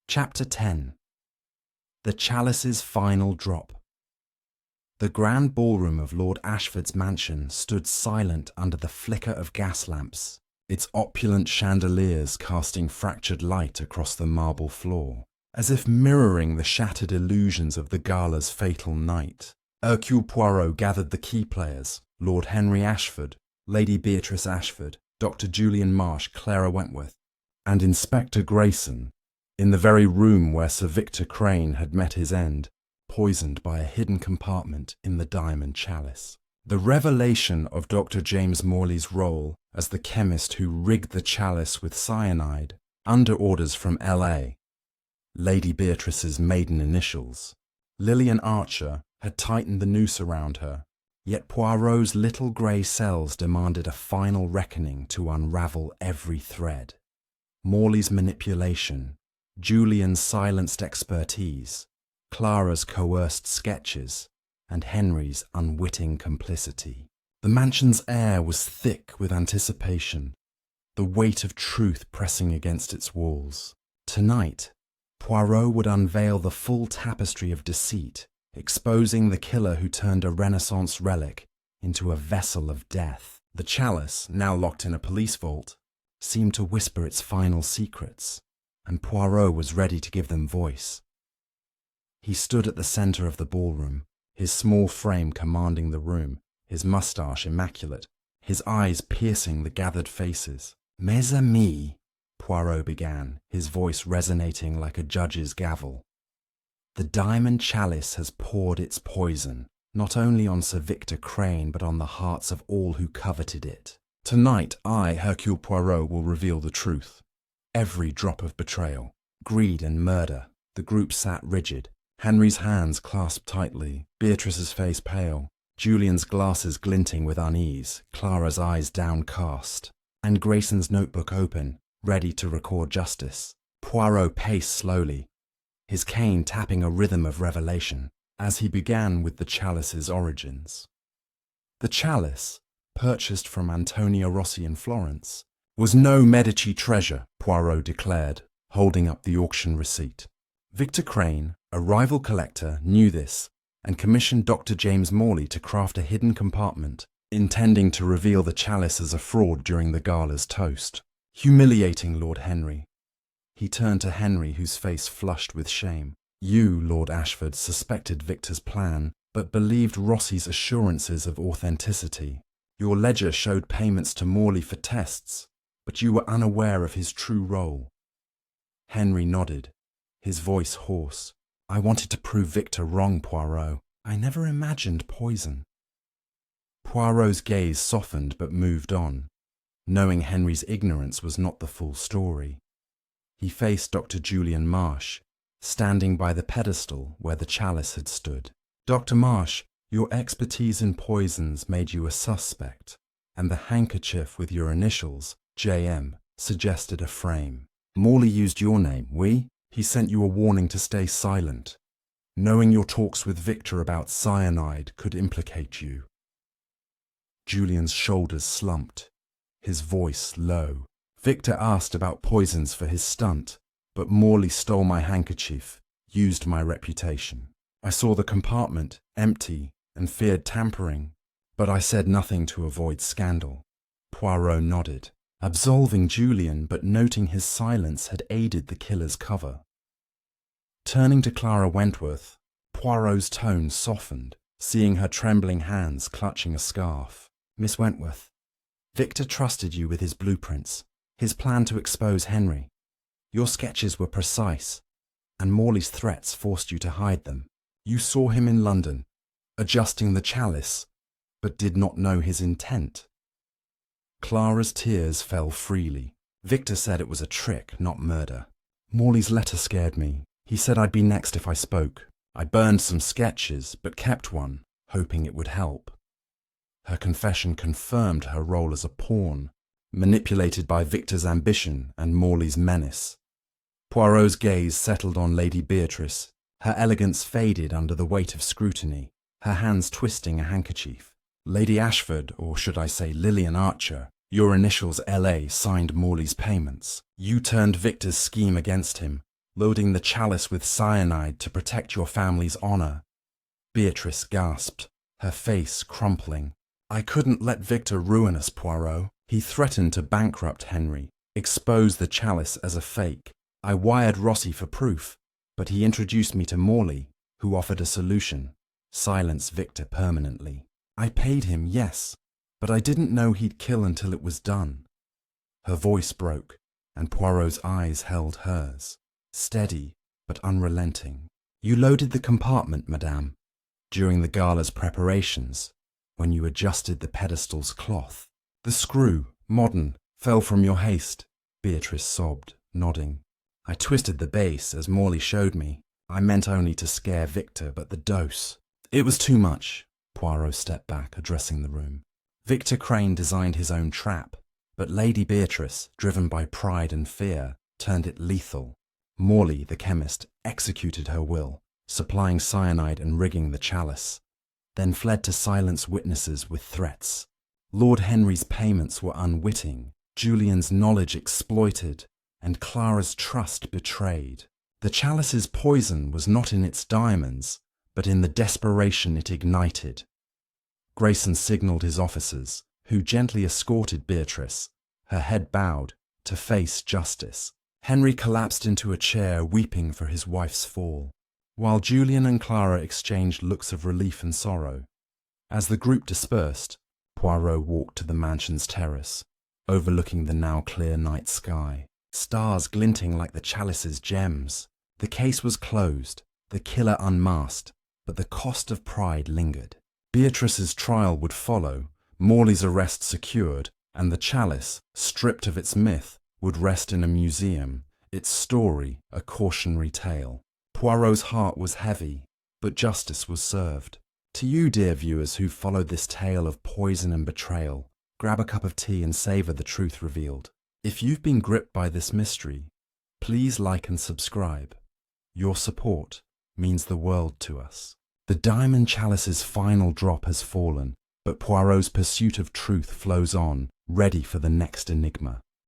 Chapter 10. The Chalice's Final Drop. The grand ballroom of Lord Ashford's mansion stood silent under the flicker of gas lamps, its opulent chandeliers casting fractured light across the marble floor. as if mirroring the shattered illusions of the gala's fatal night. Hercule Poirot gathered the key players, Lord Henry Ashford, Lady Beatrice Ashford, Dr. Julian Marsh, Clara Wentworth, and Inspector Grayson, in the very room where Sir Victor Crane had met his end, poisoned by a hidden compartment in the diamond chalice. The revelation of Dr. James Morley's role as the chemist who rigged the chalice with cyanide, under orders from L.A., Lady Beatrice's maiden initials, Lillian Archer, had tightened the noose around her, yet Poirot's little grey cells demanded a final reckoning to unravel every thread. Morley's manipulation, Julian's silenced expertise, Clara's coerced sketches, and Henry's unwitting complicity. The mansion's air was thick with anticipation, the weight of truth pressing against its walls. Tonight, Poirot would unveil the full tapestry of deceit, exposing the killer who turned a Renaissance relic into a vessel of death. The chalice, now locked in a police vault, seemed to whisper its final secrets, and Poirot was ready to give them voice. He stood at the centre of the ballroom, his small frame commanding the room, his moustache immaculate, his eyes piercing the gathered faces. "Mes amis," Poirot began, his voice resonating like a judge's gavel. "The diamond chalice has poured its poison, not only on Sir Victor Crane, but on the hearts of all who coveted it. Tonight I, Hercule Poirot, will reveal the truth. Every drop of betrayal, greed and murder." The group sat rigid, Henry's hands clasped tightly, Beatrice's face pale, Julian's glasses glinting with unease, Clara's eyes downcast, and Grayson's notebook open, ready to record justice. Poirot paced slowly, his cane tapping a rhythm of revelation, as he began with the chalice's origins. The chalice, purchased from Antonio Rossi in Florence, was no Medici treasure, Poirot declared, holding up the auction receipt. Victor Crane, a rival collector, knew this and commissioned Dr. James Morley to craft a hidden compartment, intending to reveal the chalice as a fraud during the gala's toast. Humiliating Lord Henry. He turned to Henry, whose face flushed with shame. "You, Lord Ashford, suspected Victor's plan, but believed Rossi's assurances of authenticity. Your ledger showed payments to Morley for tests, but you were unaware of his true role." Henry nodded, his voice hoarse. "I wanted to prove Victor wrong, Poirot. I never imagined poison." Poirot's gaze softened but moved on, knowing Henry's ignorance was not the full story. He faced Dr. Julian Marsh, standing by the pedestal where the chalice had stood. "Dr. Marsh, your expertise in poisons made you a suspect, and the handkerchief with your initials, J.M., suggested a frame. Morley used your name, oui? He sent you a warning to stay silent, knowing your talks with Victor about cyanide could implicate you." Julian's shoulders slumped, his voice low. "Victor asked about poisons for his stunt, but Morley stole my handkerchief, used my reputation. I saw the compartment, empty, and feared tampering, but I said nothing to avoid scandal." Poirot nodded, absolving Julian, but noting his silence had aided the killer's cover. Turning to Clara Wentworth, Poirot's tone softened, seeing her trembling hands clutching a scarf. "Miss Wentworth, Victor trusted you with his blueprints, his plan to expose Henry. Your sketches were precise, and Morley's threats forced you to hide them. You saw him in London, adjusting the chalice, but did not know his intent." Clara's tears fell freely. "Victor said it was a trick, not murder. Morley's letter scared me. He said I'd be next if I spoke. I burned some sketches, but kept one, hoping it would help." Her confession confirmed her role as a pawn, manipulated by Victor's ambition and Morley's menace. Poirot's gaze settled on Lady Beatrice, her elegance faded under the weight of scrutiny, her hands twisting a handkerchief. "Lady Ashford, or should I say Lillian Archer, your initials L.A. signed Morley's payments. You turned Victor's scheme against him, loading the chalice with cyanide to protect your family's honour." Beatrice gasped, her face crumpling. "I couldn't let Victor ruin us, Poirot. He threatened to bankrupt Henry, expose the chalice as a fake. I wired Rossi for proof, But he introduced me to Morley, who offered a solution: silence Victor permanently. I paid him, yes, but I didn't know he'd kill until it was done. Her voice broke, and Poirot's eyes held hers, steady but unrelenting. You loaded the compartment, madame, during the gala's preparations, when you adjusted the pedestal's cloth. The screw, modern, fell from your haste, Beatrice sobbed, nodding. I twisted the base as Morley showed me. I meant only to scare Victor, but the dose. It was too much. Poirot stepped back, addressing the room. Victor Crane designed his own trap, but Lady Beatrice, driven by pride and fear, turned it lethal. Morley, the chemist, executed her will, supplying cyanide and rigging the chalice, then fled to silence witnesses with threats. Lord Henry's payments were unwitting, Julian's knowledge exploited, and Clara's trust betrayed. The chalice's poison was not in its diamonds, but in the desperation it ignited. Grayson signalled his officers, who gently escorted Beatrice, her head bowed, to face justice. Henry collapsed into a chair, weeping for his wife's fall, while Julian and Clara exchanged looks of relief and sorrow. As the group dispersed, Poirot walked to the mansion's terrace, overlooking the now clear night sky, stars glinting like the chalice's gems. The case was closed, the killer unmasked, but the cost of pride lingered. Beatrice's trial would follow, Morley's arrest secured, and the chalice, stripped of its myth, would rest in a museum, its story a cautionary tale. Poirot's heart was heavy, but justice was served. To you, dear viewers who followed this tale of poison and betrayal, grab a cup of tea and savor the truth revealed. If you've been gripped by this mystery, please like and subscribe. Your support means the world to us. The Diamond Chalice's final drop has fallen, but Poirot's pursuit of truth flows on, ready for the next enigma.